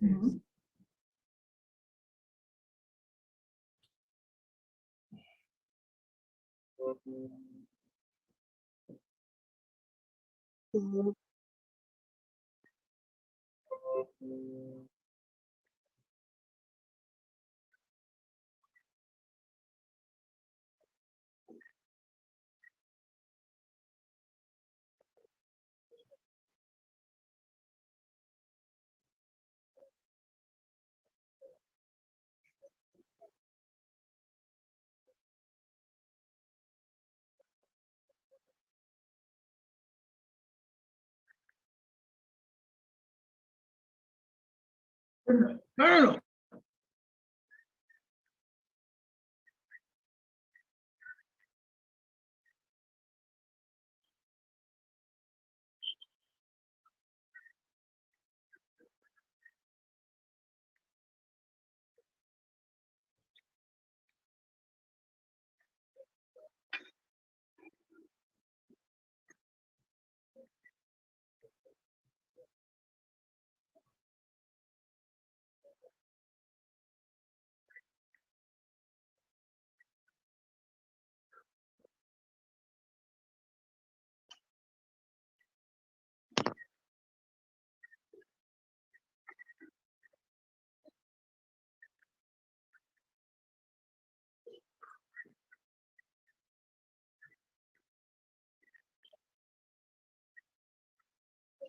E: Colonel.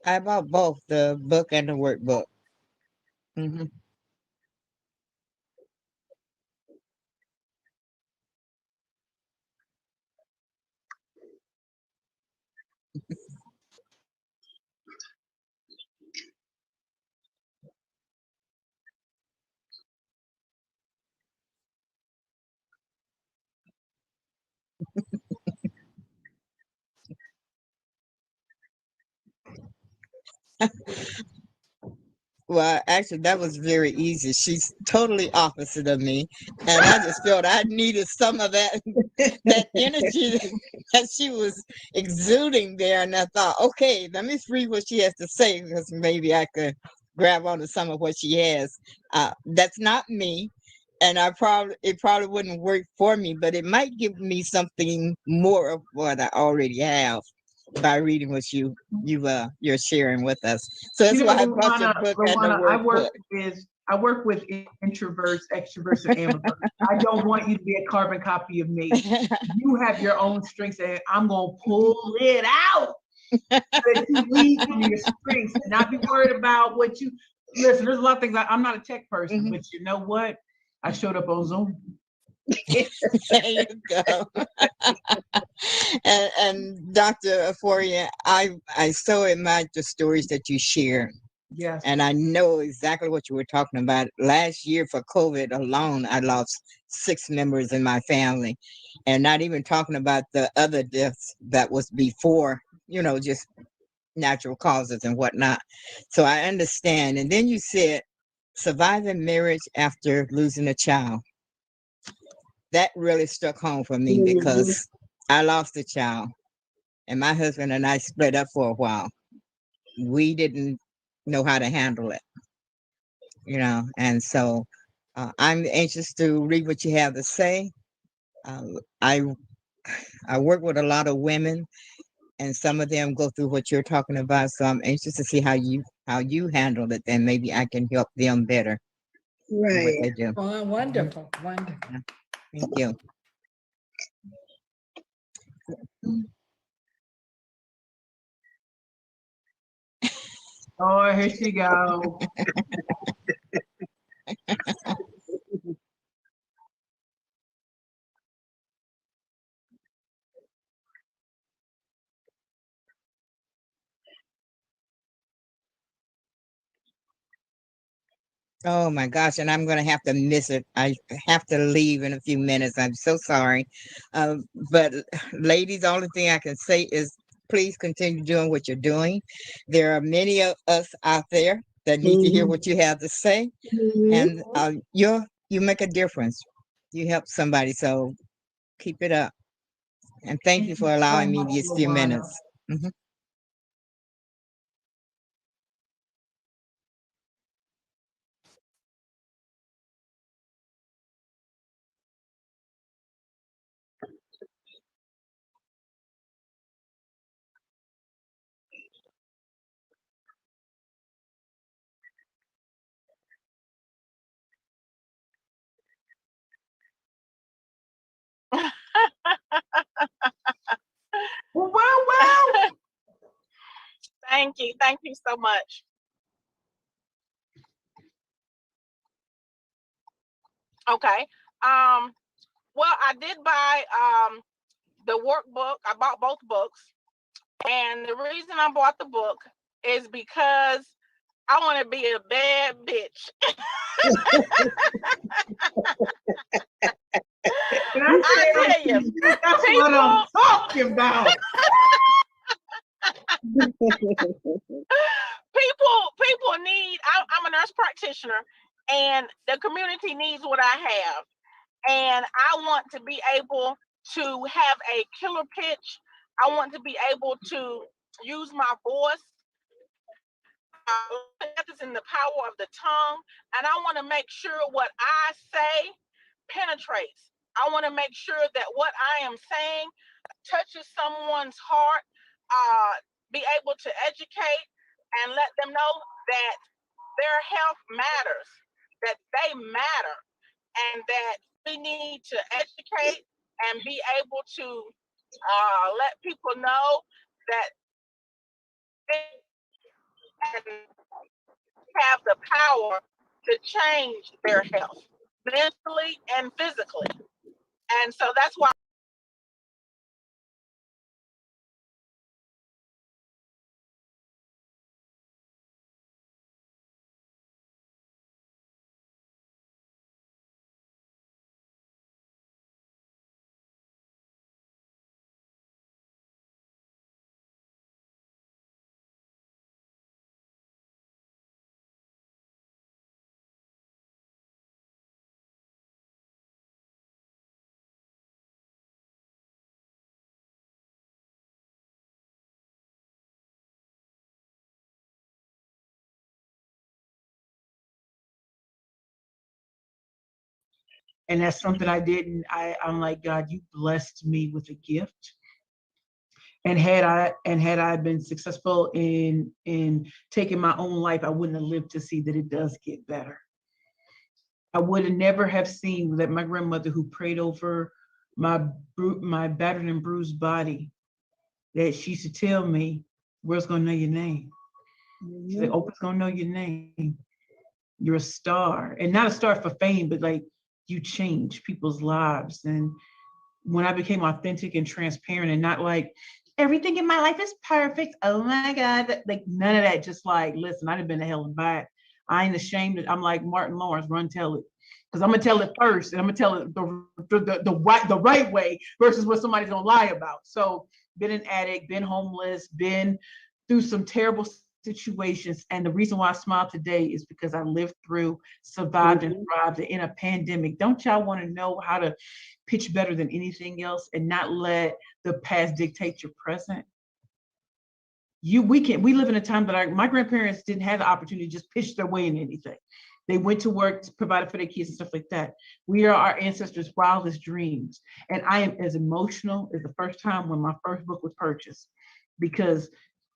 C: I bought both the book and the workbook. Mhm. Well, actually, that was very easy. She's totally opposite of me, and I just felt I needed some of that that energy that she was exuding there. And I thought, okay, let me read what she has to say because maybe I could grab onto some of what she has. That's not me, and it probably wouldn't work for me, but it might give me something more of what I already have by reading what you're sharing with us. So that's
E: You
C: why
E: know,
C: I brought your book and the
E: Luana,
C: workbook.
E: I work with introverts, extroverts, and ambiverts. I don't want you to be a carbon copy of me. You have your own strengths, and I'm gonna pull it out so that you lead from your strengths and not be worried about what you listen. There's a lot of things. I'm not a tech person, but you know what? I showed up on Zoom.
C: There you go. And Dr. Euphoria, I so admire the stories that you share.
E: Yes.
C: And I know exactly what you were talking about. Last year for COVID alone, I lost 6 members in my family. And not even talking about the other deaths that was before, just natural causes and whatnot. So I understand. And then you said surviving marriage after losing a child. That really struck home for me because I lost a child and my husband and I split up for a while. We didn't know how to handle it, and so I'm anxious to read what you have to say. Uh, I I work with a lot of women, and some of them go through what you're talking about. So I'm anxious to see how you handle it, and maybe I can help them better. Right. What they do.
F: Oh, wonderful, wonderful.
C: Thank you.
E: Oh, here she go.
C: Oh my gosh, and I'm going to have to miss it. I have to leave in a few minutes. I'm so sorry. But ladies, the only thing I can say is please continue doing what you're doing. There are many of us out there that need to hear what you have to say, and you make a difference. You help somebody, so keep it up. And thank you for allowing me these few minutes. Mhm.
E: Well.
I: Thank you. Thank you so much. Okay. Well, I did buy the workbook. I bought both books. And the reason I bought the book is because I want to be a bad bitch. I tell you,
E: that's what I'm talking about.
I: people need. I'm a nurse practitioner, and the community needs what I have, and I want to be able to have a killer pitch. I want to be able to use my voice. Is in the power of the tongue, and I want to make sure what I say penetrates. I want to make sure that what I am saying touches someone's heart, be able to educate and let them know that their health matters, that they matter, and that we need to educate and be able to let people know that they have the power to change their health, mentally and physically. And so that's why
E: And that's something I didn't. I'm like, God, you blessed me with a gift. And had I been successful in taking my own life, I wouldn't have lived to see that it does get better. I would have never have seen that my grandmother, who prayed over my battered and bruised body, that she used to tell me, "World's gonna know your name." She said, "Oprah's gonna know your name. You're a star, and not a star for fame, but like you change people's lives." And when I became authentic and transparent, and not like everything in my life is perfect, oh my God, like none of that. Just like, listen, I'd have been to hell and back. I ain't ashamed. I'm like Martin Lawrence, run tell it, because I'm gonna tell it first, and I'm gonna tell it the right way versus what somebody's gonna lie about. So, been an addict, been homeless, been through some terrible situations, and the reason why I smile today is because I lived through, survived, and thrived in a pandemic. Don't y'all want to know how to pitch better than anything else and not let the past dictate your present? We live in a time that my grandparents didn't have the opportunity to just pitch their way in anything. They went to work, provided for their kids and stuff like that. We are our ancestors' wildest dreams. And I am as emotional as the first time when my first book was purchased, because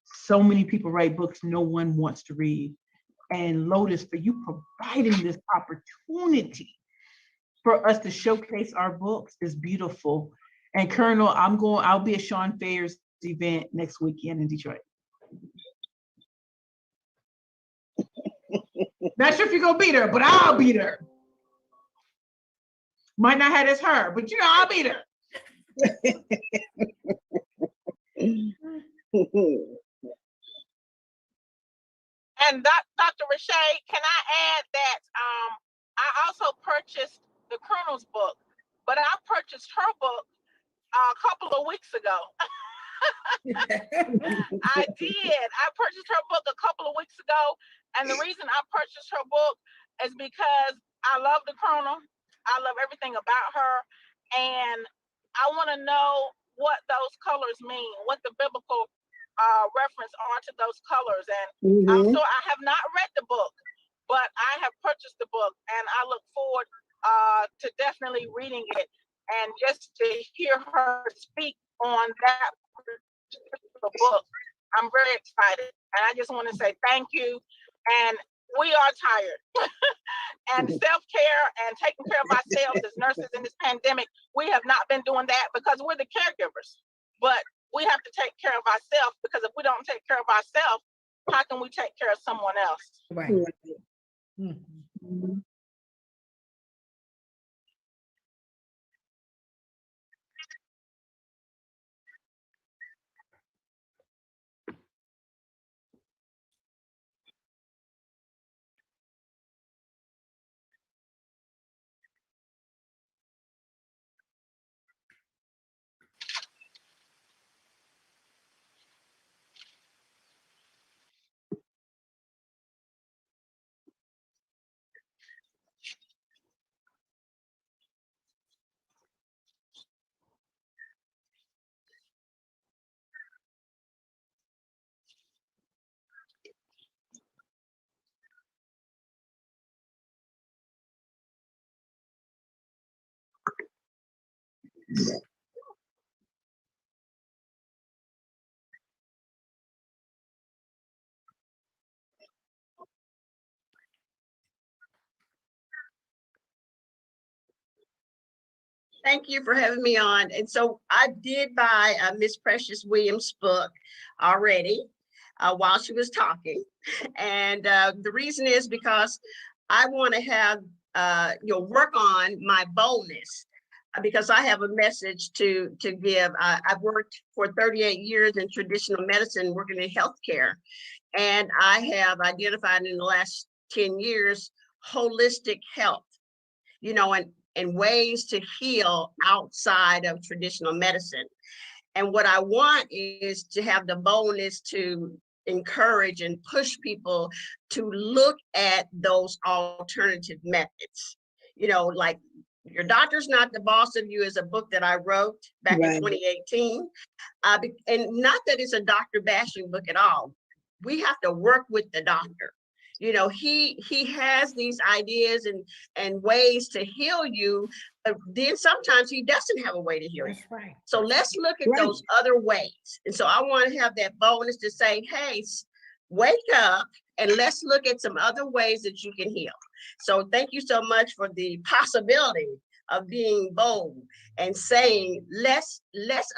E: so many people write books no one wants to read. And Lotus, for you providing this opportunity for us to showcase our books is beautiful. And Colonel, I'll be at Sean Fayer's event next weekend in Detroit. Not sure if you're gonna be there, but I'll be there. Might not have as her, but you know, I'll be there.
I: And Dr. Rashay, can I add that I also purchased the Colonel's book, but I purchased her book a couple of weeks ago. I did. I purchased her book a couple of weeks ago. And the reason I purchased her book is because I love the Colonel. I love everything about her. And I want to know what those colors mean, what the biblical reference are to those colors. And so I have not read the book, but I have purchased the book, and I look forward to definitely reading it, and just to hear her speak on that particular book. I'm very excited, and I just want to say thank you. And we are tired. And self-care and taking care of ourselves as nurses in this pandemic, we have not been doing that because we're the caregivers. But we have to take care of ourselves, because if we don't take care of ourselves, how can we take care of someone else?
F: Right. Mm-hmm.
J: Thank you for having me on. And so I did buy Miss Precious Williams' book already while she was talking. And the reason is because I want to have, work on my boldness because I have a message to give. I've worked for 38 years in traditional medicine, working in healthcare, and I have identified in the last 10 years holistic health, and ways to heal outside of traditional medicine. And what I want is to have the boldness to encourage and push people to look at those alternative methods. Like Your Doctor's Not the Boss of You is a book that I wrote back in 2018. And not that it's a doctor bashing book at all. We have to work with the doctor. He has these ideas and ways to heal you, but then sometimes he doesn't have a way to heal you.
F: That's right.
J: So let's look at those other ways. And so I want to have that boldness to say, hey, wake up and let's look at some other ways that you can heal. So thank you so much for the possibility of being bold and saying, let's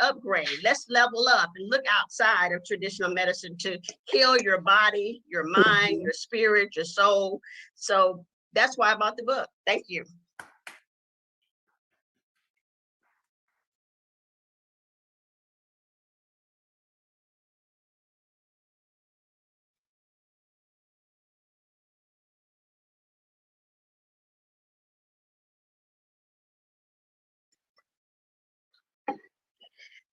J: upgrade, let's level up and look outside of traditional medicine to heal your body, your mind, your spirit, your soul. So that's why I bought the book. Thank you.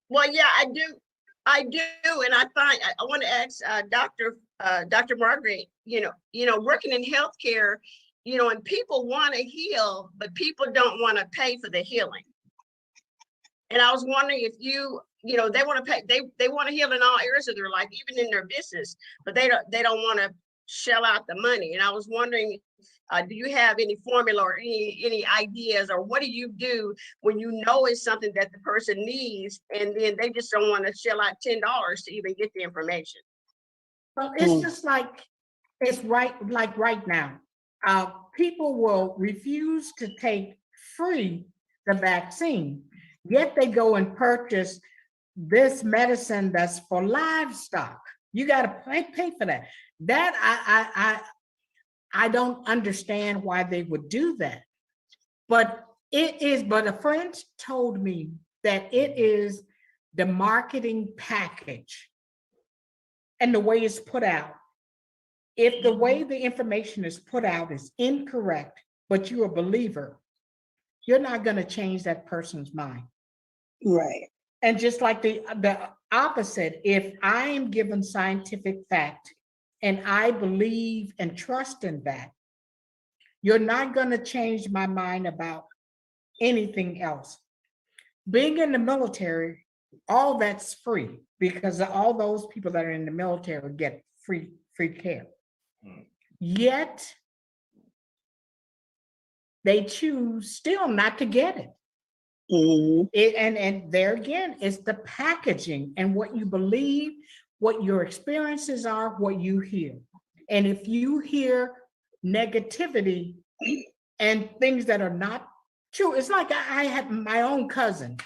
J: Well, yeah, I do. And I want to ask Dr. Margaret, working in healthcare, and people want to heal, but people don't want to pay for the healing. And I was wondering if they want to pay, they want to heal in all areas of their life, even in their business, but they don't want to shell out the money. And I was wondering, do you have any formula or any ideas, or what do you do when you know it's something that the person needs and then they just don't want to shell out $10 to even get the information?
F: Well, it's just like, it's right now. People will refuse to take free the vaccine, yet they go and purchase this medicine that's for livestock. You got to pay for that. That I don't understand why they would do that. But a friend told me that it is the marketing package and the way it's put out. If the way the information is put out is incorrect, but you're a believer, you're not going to change that person's mind.
K: Right.
F: And just like the opposite, if I am given scientific fact and I believe and trust in that, you're not going to change my mind about anything else. Being in the military, all that's free because all those people that are in the military get free care. Yet they choose still not to get it. And there again, it's the packaging and what you believe, what your experiences are, what you hear. And if you hear negativity and things that are not true, it's like I had my own cousin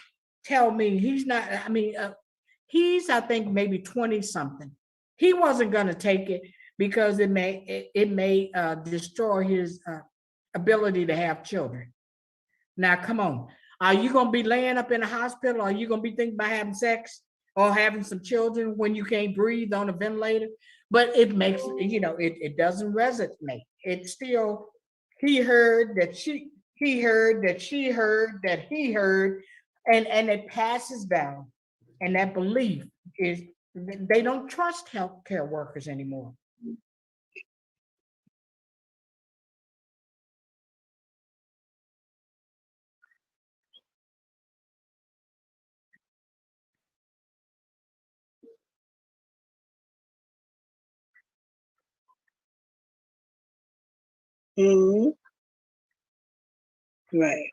F: tell me he's I think maybe 20 something. He wasn't going to take it because it may destroy his ability to have children. Now, come on. Are you going to be laying up in a hospital? Are you going to be thinking about having sex or having some children when you can't breathe on a ventilator? But it makes, it doesn't resonate. It's still, he heard that she heard that she heard that he heard, and it passes down. And that belief is, they don't trust healthcare workers anymore.
K: Right.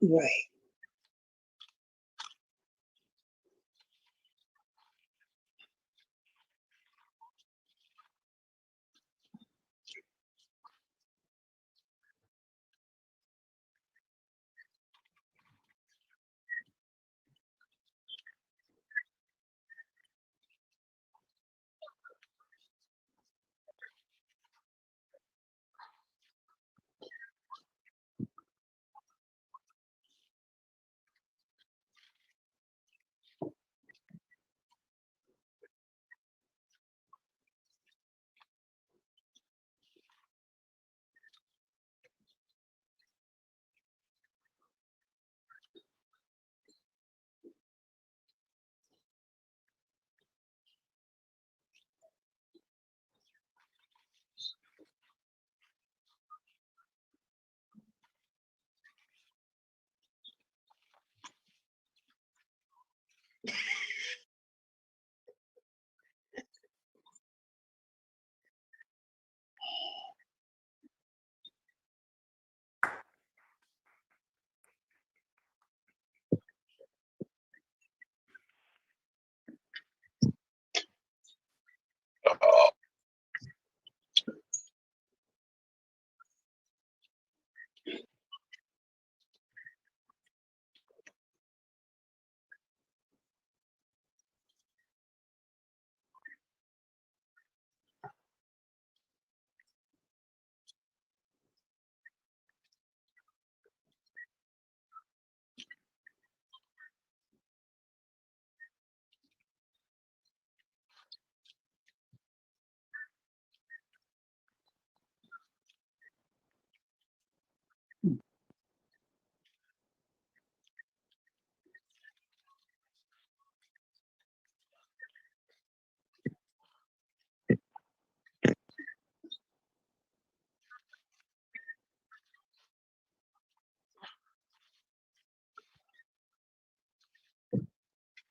K: Right.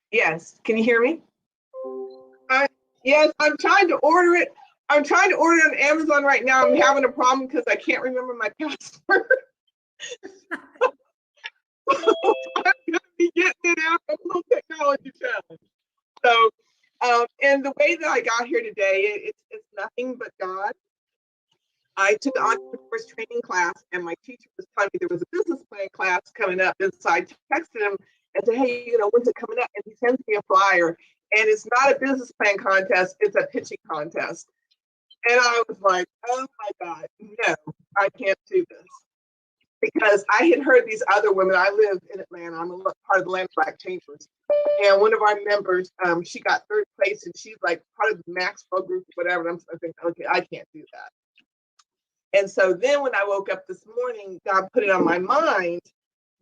L: Yes, can you hear me? Yes, I'm trying to order it. I'm trying to order it on Amazon right now. I'm having a problem because I can't remember my password. I'm gonna be getting it out of a little technology challenge. So, and the way that I got here today, it's nothing but God. I took an entrepreneur's training class, and my teacher was telling me there was a business plan class coming up. And so I texted him and said, "Hey, when's it coming up?" And he sends me a flyer, and it's not a business plan contest; it's a pitching contest. And I was like, "Oh my God, no, I can't do this." Because I had heard these other women. I live in Atlanta. I'm a part of the Land Black Chambers, and one of our members, she got third place, and she's like part of the Maxwell group, whatever. And I'm thinking, okay, I can't do that. And so then when I woke up this morning, God put it on my mind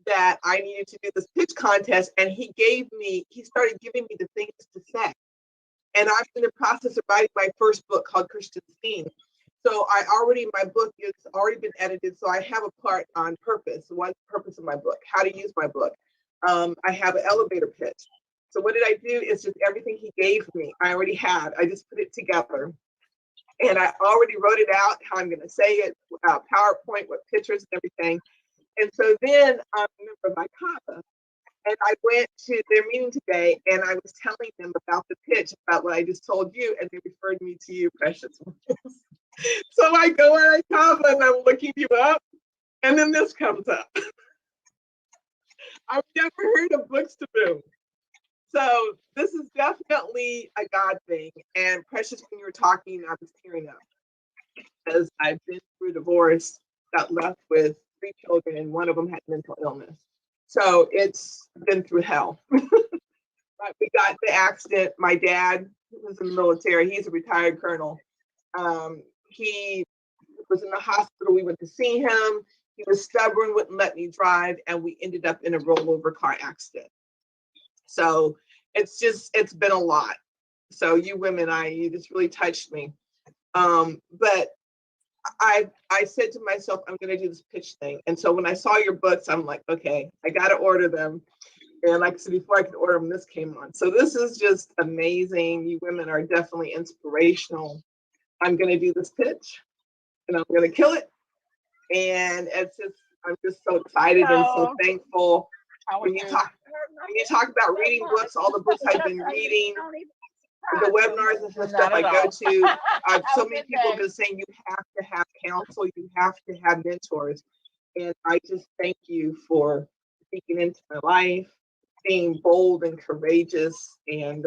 L: that I needed to do this pitch contest. And he started giving me the things to say. And I'm in the process of writing my first book called Christian Scene. So my book has already been edited. So I have a part on purpose. What's the purpose of my book? How to use my book. I have an elevator pitch. So what did I do? It's just everything he gave me. I already had. I just put it together. And I already wrote it out, how I'm going to say it, PowerPoint, what pictures and everything. And so then I remember my CAVA. And I went to their meeting today, and I was telling them about the pitch, about what I just told you, and they referred me to you, precious ones. So I go on CAVA, and I'm looking you up, and then this comes up. I've never heard of books to boom. So this is definitely a God thing. And Precious, when you were talking, I was tearing up because I've been through divorce, got left with 3 children, and one of them had mental illness. So it's been through hell. But we got the accident. My dad was in the military. He's a retired colonel. He was in the hospital. We went to see him. He was stubborn, wouldn't let me drive, and we ended up in a rollover car accident. So it's been a lot. So you women, you just really touched me. But I said to myself, I'm going to do this pitch thing. And so when I saw your books, I'm like, okay, I got to order them. And like I said, before I could order them, this came on. So this is just amazing. You women are definitely inspirational. I'm going to do this pitch, and I'm going to kill it. And it's just, I'm just so excited and so
I: Hello.
L: thankful.
I: How are
L: When you
I: you?
L: talk about reading books, all the books I've been reading, the webinars and stuff
I: Not
L: I
I: at
L: go
I: all.
L: to, so
I: Have a
L: many
I: good
L: people have
I: day.
L: been saying you have to have counsel, you have to have mentors. And I just thank you for speaking into my life, being bold and courageous. And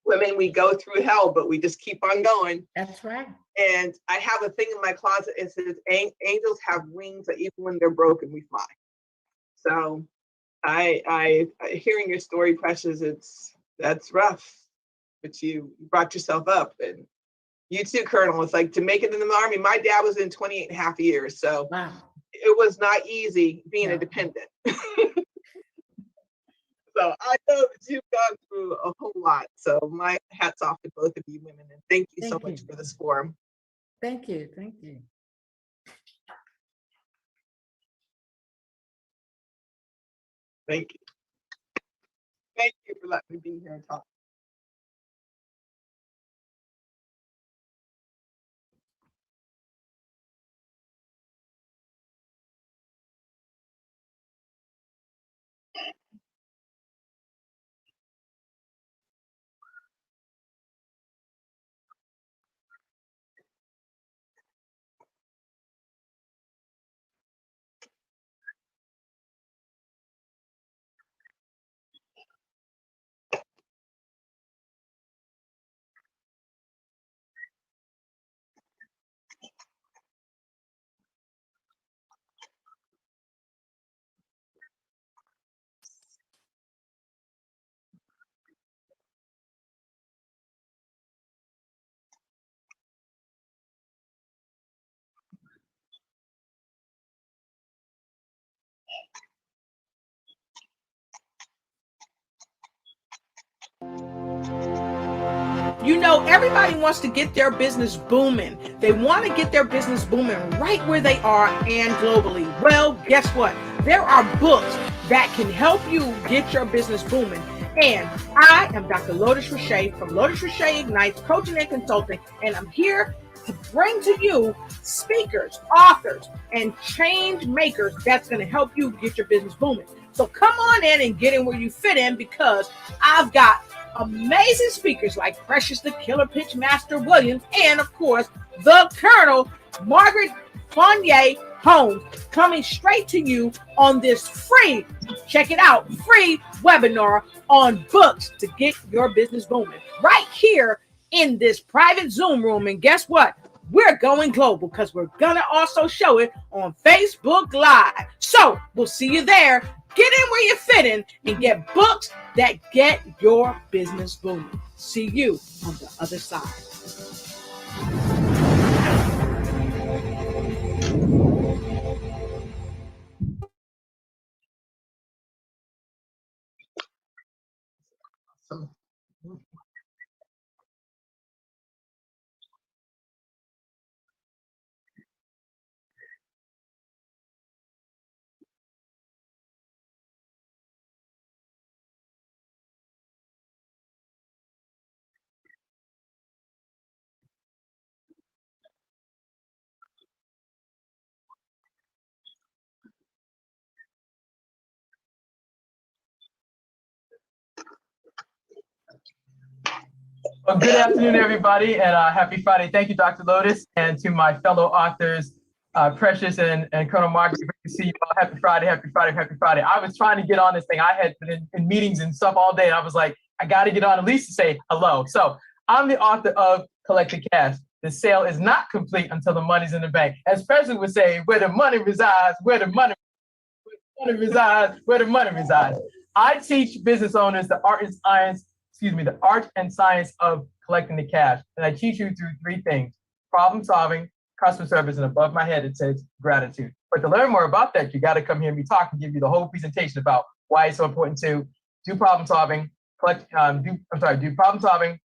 L: women, we go through hell, but we just keep on going.
F: That's right.
L: And I have a thing in my closet. It says, angels have wings that even when they're broken, we fly. So I hearing your story, Precious, that's rough, but you brought yourself up. And you too, Colonel. It's like to make it in the Army. My dad was in 28 and a half years. So
F: Wow.
L: it was not easy being
F: No.
L: a dependent. So I know that you've gone through a whole lot. So my hat's off to both of you women. And thank you so much for this forum.
F: Thank you. Thank you.
L: Thank you. Thank you for letting me be here and talk.
M: You know, everybody wants to get their business booming. They want to get their business booming right where they are and globally. Well, guess what? There are books that can help you get your business booming. And I am Dr. Lotus Riche from Lotus Riche Ignites Coaching and Consulting, and I'm here to bring to you speakers, authors, and change makers that's going to help you get your business booming. So come on in and get in where you fit in, because I've got amazing speakers like Precious the Killer Pitch Master Williams, and of course, the Colonel Margaret Fournier Holmes, coming straight to you on this free, check it out, free webinar on books to get your business booming right here in this private Zoom room. And guess what? We're going global because we're going to also show it on Facebook Live. So we'll see you there. Get in where you fit in and get books that get your business booming. See you on the other side.
N: Well, good afternoon, everybody, and happy Friday. Thank you, Dr. Lotus, and to my fellow authors, Precious and Colonel Margaret. Great to see you all. Happy Friday, happy Friday, happy Friday. I was trying to get on this thing. I had been in meetings and stuff all day, and I was like, I got to get on at least to say hello. So I'm the author of Collect the Cash. The sale is not complete until the money's in the bank. As President would say, where the money resides, where the money resides, where the money resides. I teach business owners the art and science of collecting the cash. And I teach you through three things: problem solving, customer service, and above my head, it says gratitude. But to learn more about that, you got to come hear me talk and give you the whole presentation about why it's so important to do problem solving, do problem solving,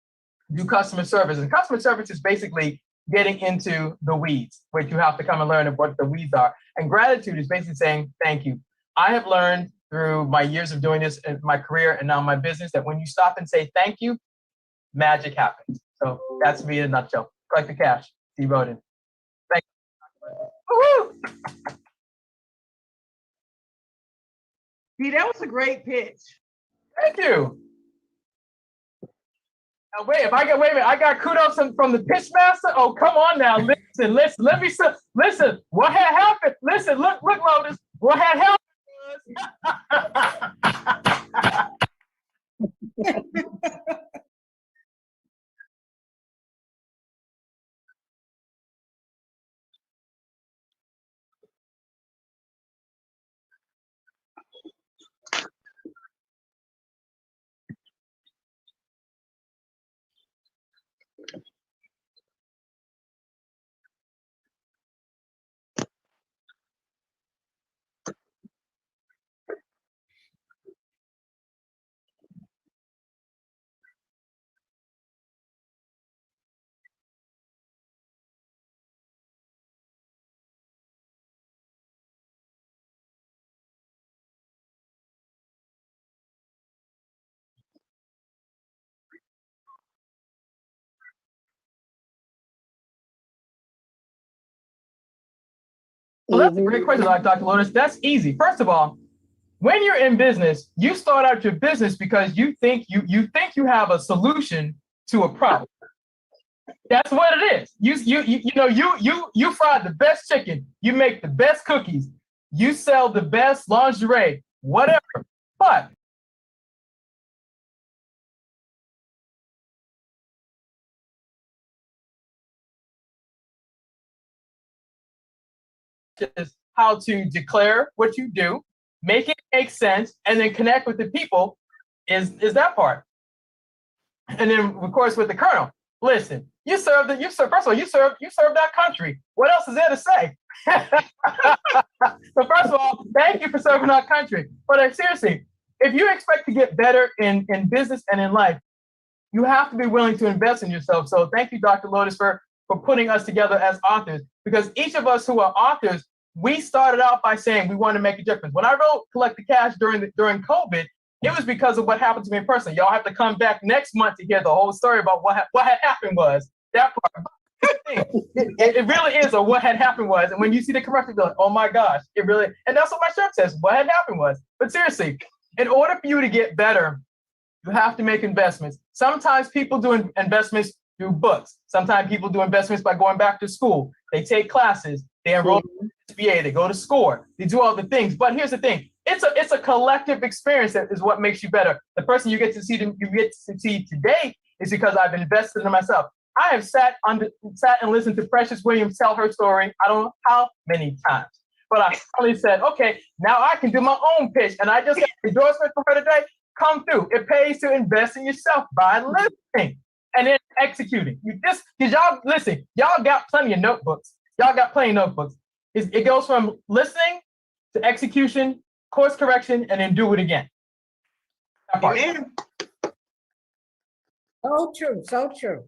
N: do customer service. And customer service is basically getting into the weeds, which you have to come and learn what the weeds are. And gratitude is basically saying thank you. I have learned through my years of doing this in my career and now my business that when you stop and say thank you, magic happens. So that's me in a nutshell. Collect the cash. See you, Roden. Thank you. Woo-hoo!
E: See, that was a great pitch.
N: Thank you. Now, wait a minute, I got kudos from the pitch master. Oh, come on now, listen, let me listen. What had happened? Listen, look, Lotus. What had happened was well, that's a great question, Dr. Lotus. That's easy. First of all, when you're in business, you start out your business because you think you have a solution to a problem. That's what it is. You fry the best chicken, you make the best cookies, you sell the best lingerie, whatever. But is how to declare what you do, make it make sense, and then connect with the people is that part. And then of course with the kernel, listen, first of all, you serve that country. What else is there to say? So first of all, thank you for serving our country. But seriously, if you expect to get better in business and in life, you have to be willing to invest in yourself. So thank you, Dr. Lotus, for putting us together as authors, because each of us who are authors, we started out by saying we want to make a difference. When I wrote Collect the Cash during COVID, it was because of what happened to me personally. Y'all have to come back next month to hear the whole story about what had happened was. That part. It really is, or what had happened was. And when you see the commercial, you're like, oh my gosh, it really, and that's what my shirt says, what had happened was. But seriously, in order for you to get better, you have to make investments. Sometimes people do investments through books. Sometimes people do investments by going back to school. They take classes, they enroll in SBA, they go to SCORE, they do all the things. But here's the thing, it's a collective experience that is what makes you better. The person you get to see today is because I've invested in myself. I have sat and listened to Precious Williams tell her story, I don't know how many times. But I finally said, okay, now I can do my own pitch. And I just got an endorsement from her today. Come through. It pays to invest in yourself by listening and then executing. Because y'all, listen, y'all got plenty of notebooks. Y'all got plenty of notebooks. It goes from listening to execution, course correction, and then do it again. That part.
E: Amen.
F: So true, so true.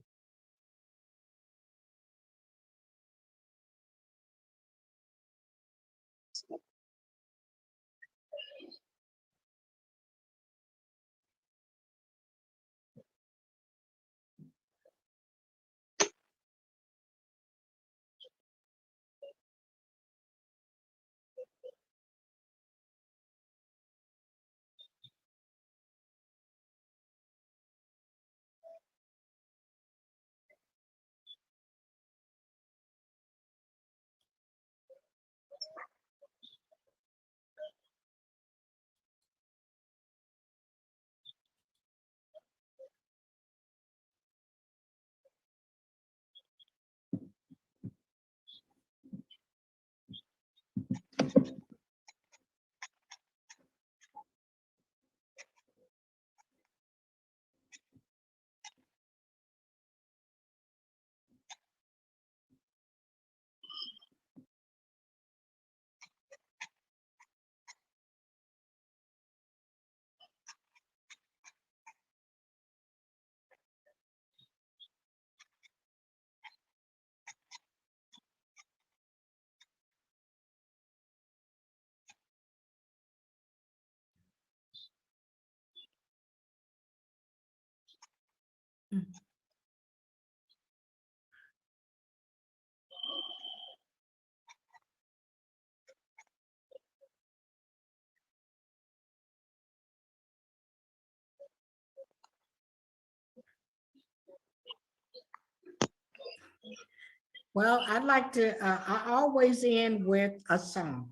F: Well, I'd like to, I always end with a song.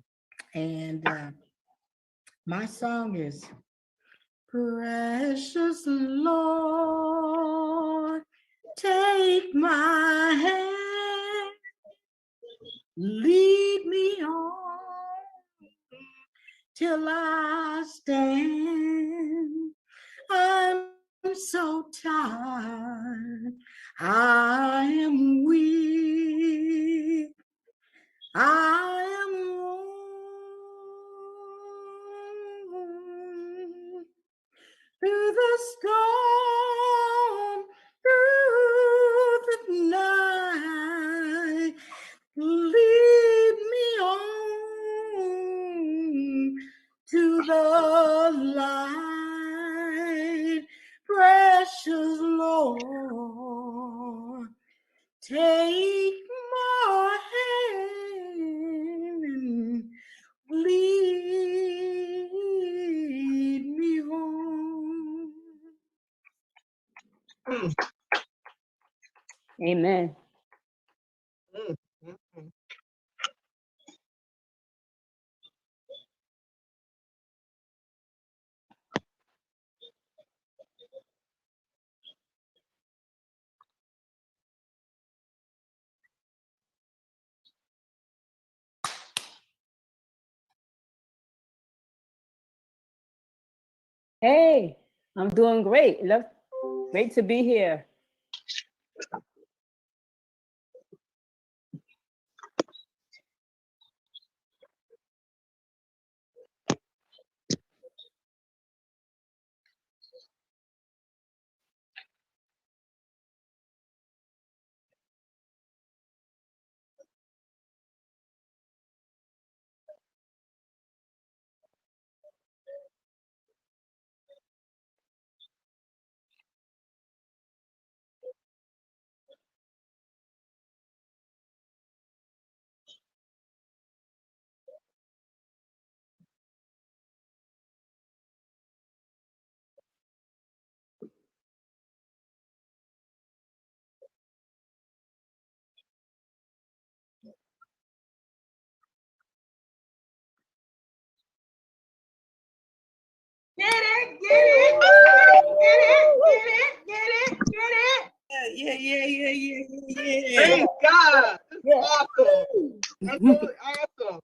F: And my song is, Precious Lord, take my hand, lead me on till I stand. I'm so tired, I am weak, I am worn through the storm, through the night. Lead me on to the light, precious Lord. Take my hand and lead me home.
B: Amen. Hey, I'm doing great. Great to be here.
E: Get it, get it, get it, get it, get it.
L: Yeah. Praise God. That's awesome. That's really awesome.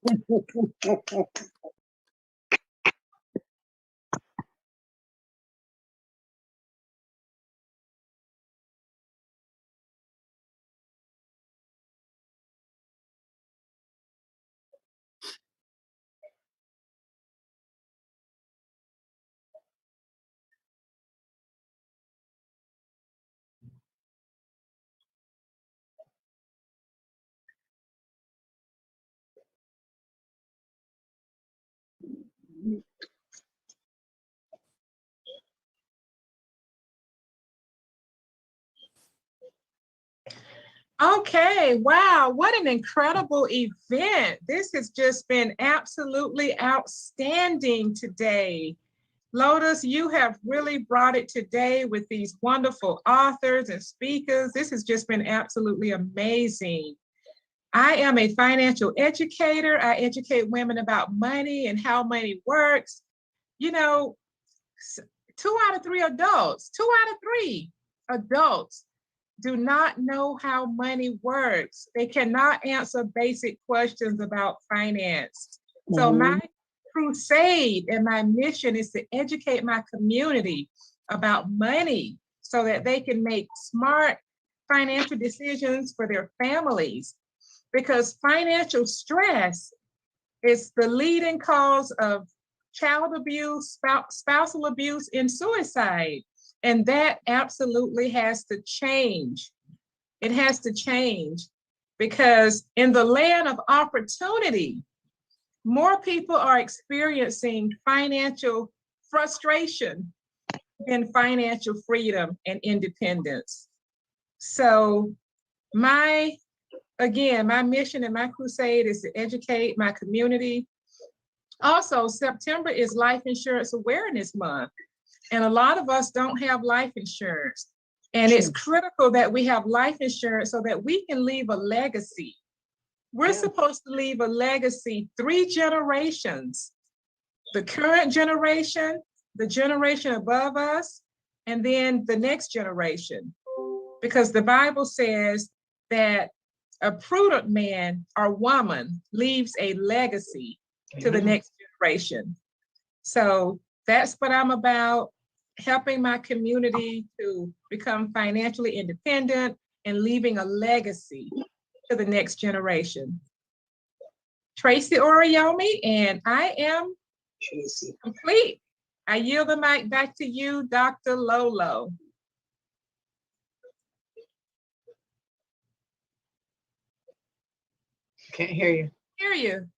E: Okay, wow, what an incredible event. This has just been absolutely outstanding today. Lotus, you have really brought it today with these wonderful authors and speakers. This has just been absolutely amazing. I am a financial educator. I educate women about money and how money works. You know, 2 out of 3 adults do not know how money works. They cannot answer basic questions about finance. So my crusade and my mission is to educate my community about money so that they can make smart financial decisions for their families. Because financial stress is the leading cause of child abuse, spousal abuse, and suicide. And that absolutely has to change. It has to change because in the land of opportunity, more people are experiencing financial frustration than financial freedom and independence. So my mission and my crusade is to educate my community. Also, September is Life Insurance Awareness Month. And a lot of us don't have life insurance.
O: And it's critical that we have life insurance so that we can leave a legacy. We're supposed to leave a legacy 3 generations, the current generation, the generation above us, and then the next generation. Because the Bible says that a prudent man or woman leaves a legacy to the next generation. So that's what I'm about, helping my community to become financially independent and leaving a legacy to the next generation. Tracy Oriomi, and I am complete. I yield the mic back to you, Dr. Lolo.
M: Can't hear you.
O: Hear you.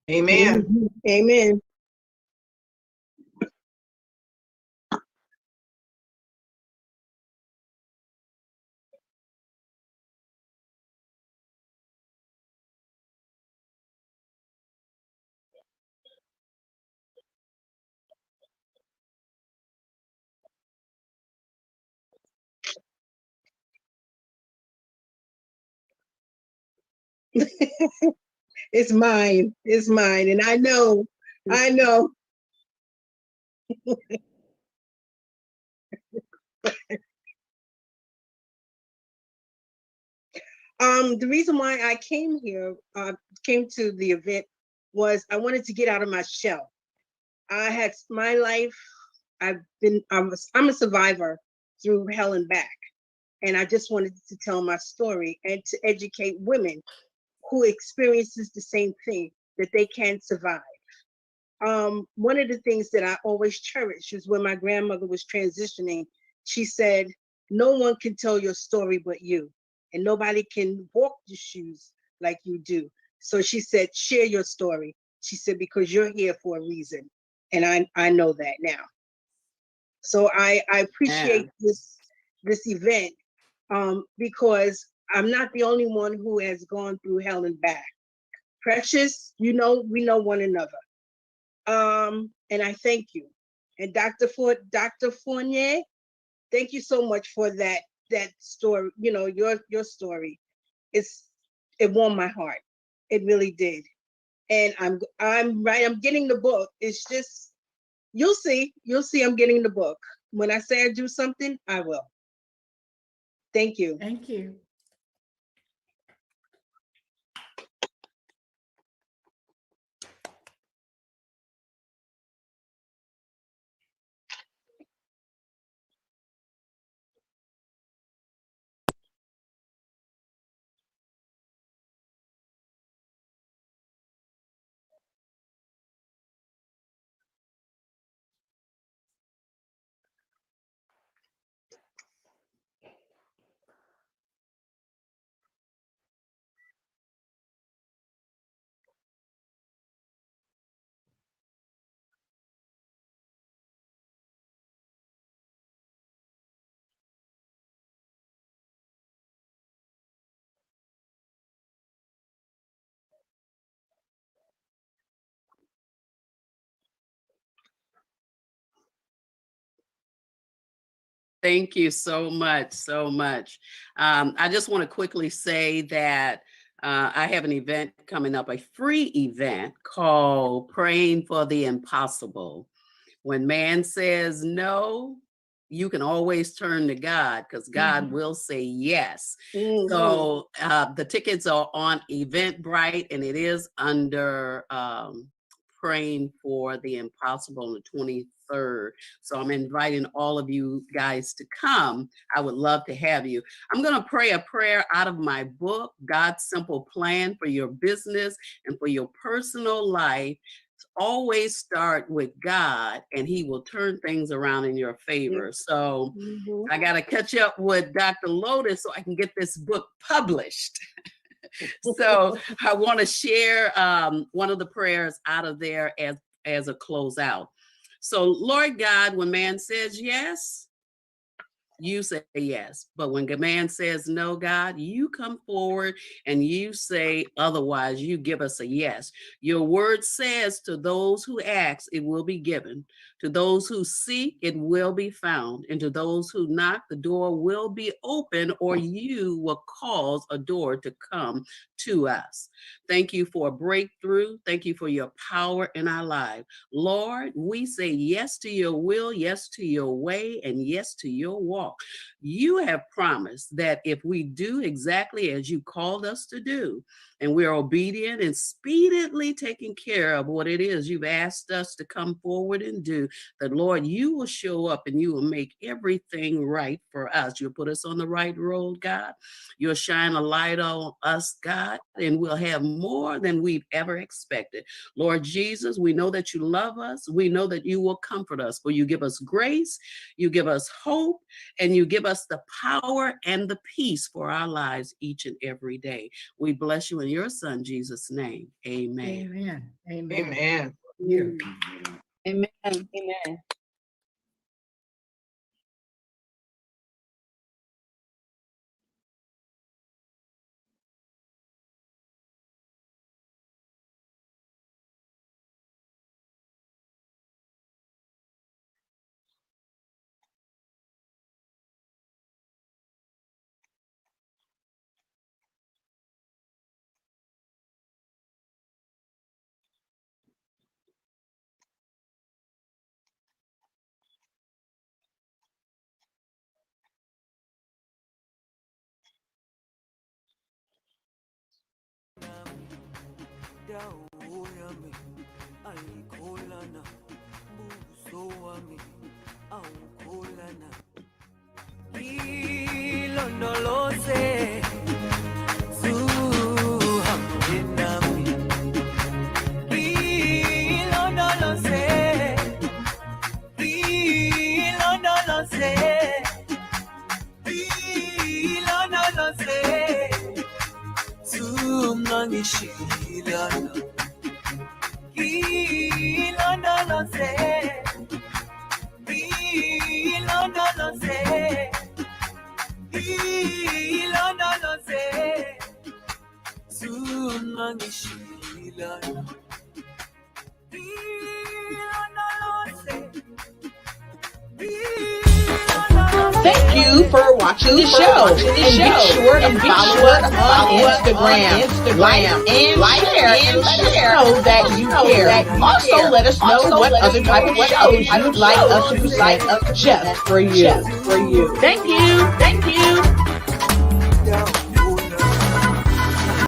M: Amen.
K: Amen. It's mine. It's mine. And I know. I know. The reason why I came here, came to the event, was I wanted to get out of my shell. I had my life. I'm a survivor through hell and back, and I just wanted to tell my story and to educate women who experiences the same thing, that they can survive. One of the things that I always cherish is when my grandmother was transitioning, she said, "No one can tell your story but you, and nobody can walk your shoes like you do." So she said, "Share your story." She said, "Because you're here for a reason." And I know that now. So I appreciate this event, because I'm not the only one who has gone through hell and back. Precious, we know one another. And I thank you. And Dr. Fournier, thank you so much for that story. Your story. It warmed my heart. It really did. And I'm right. I'm getting the book. It's just, you'll see I'm getting the book. When I say I do something, I will. Thank you.
O: Thank you.
P: Thank you so much, so much. I just want to quickly say that I have an event coming up, a free event called Praying for the Impossible. When man says no, you can always turn to God, because God will say yes. So the tickets are on Eventbrite, and it is under Praying for the Impossible on the 23rd. So I'm inviting all of you guys to come. I would love to have you. I'm going to pray a prayer out of my book, God's Simple Plan for Your Business and for Your Personal Life. Always start with God, and he will turn things around in your favor. So I got to catch up with Dr. Lotus so I can get this book published. So I want to share one of the prayers out of there as a closeout. So Lord God, when man says yes, you say yes. But when a man says no, God, you come forward and you say otherwise. You give us a yes. Your word says to those who ask, it will be given. To those who seek, it will be found. And to those who knock, the door will be open, or you will cause a door to come to us. Thank you for a breakthrough. Thank you for your power in our life. Lord, we say yes to your will, yes to your way, and yes to your walk. You have promised that if we do exactly as you called us to do, and we're obedient and speedily taking care of what it is you've asked us to come forward and do, that Lord, you will show up and you will make everything right for us. You'll put us on the right road, God. You'll shine a light on us, God, and we'll have more than we've ever expected. Lord Jesus, we know that you love us. We know that you will comfort us, for you give us grace, you give us hope, and you give us the power and the peace for our lives each and every day. We bless you in your son, Jesus' name. Amen.
F: Amen. Amen.
L: Amen.
B: Amen. Amen.
M: Thank you for watching the show. And be sure to follow us on Instagram. Like and share so that you care. Also, let us know what other type of shows you'd like us to present just for you. Thank you.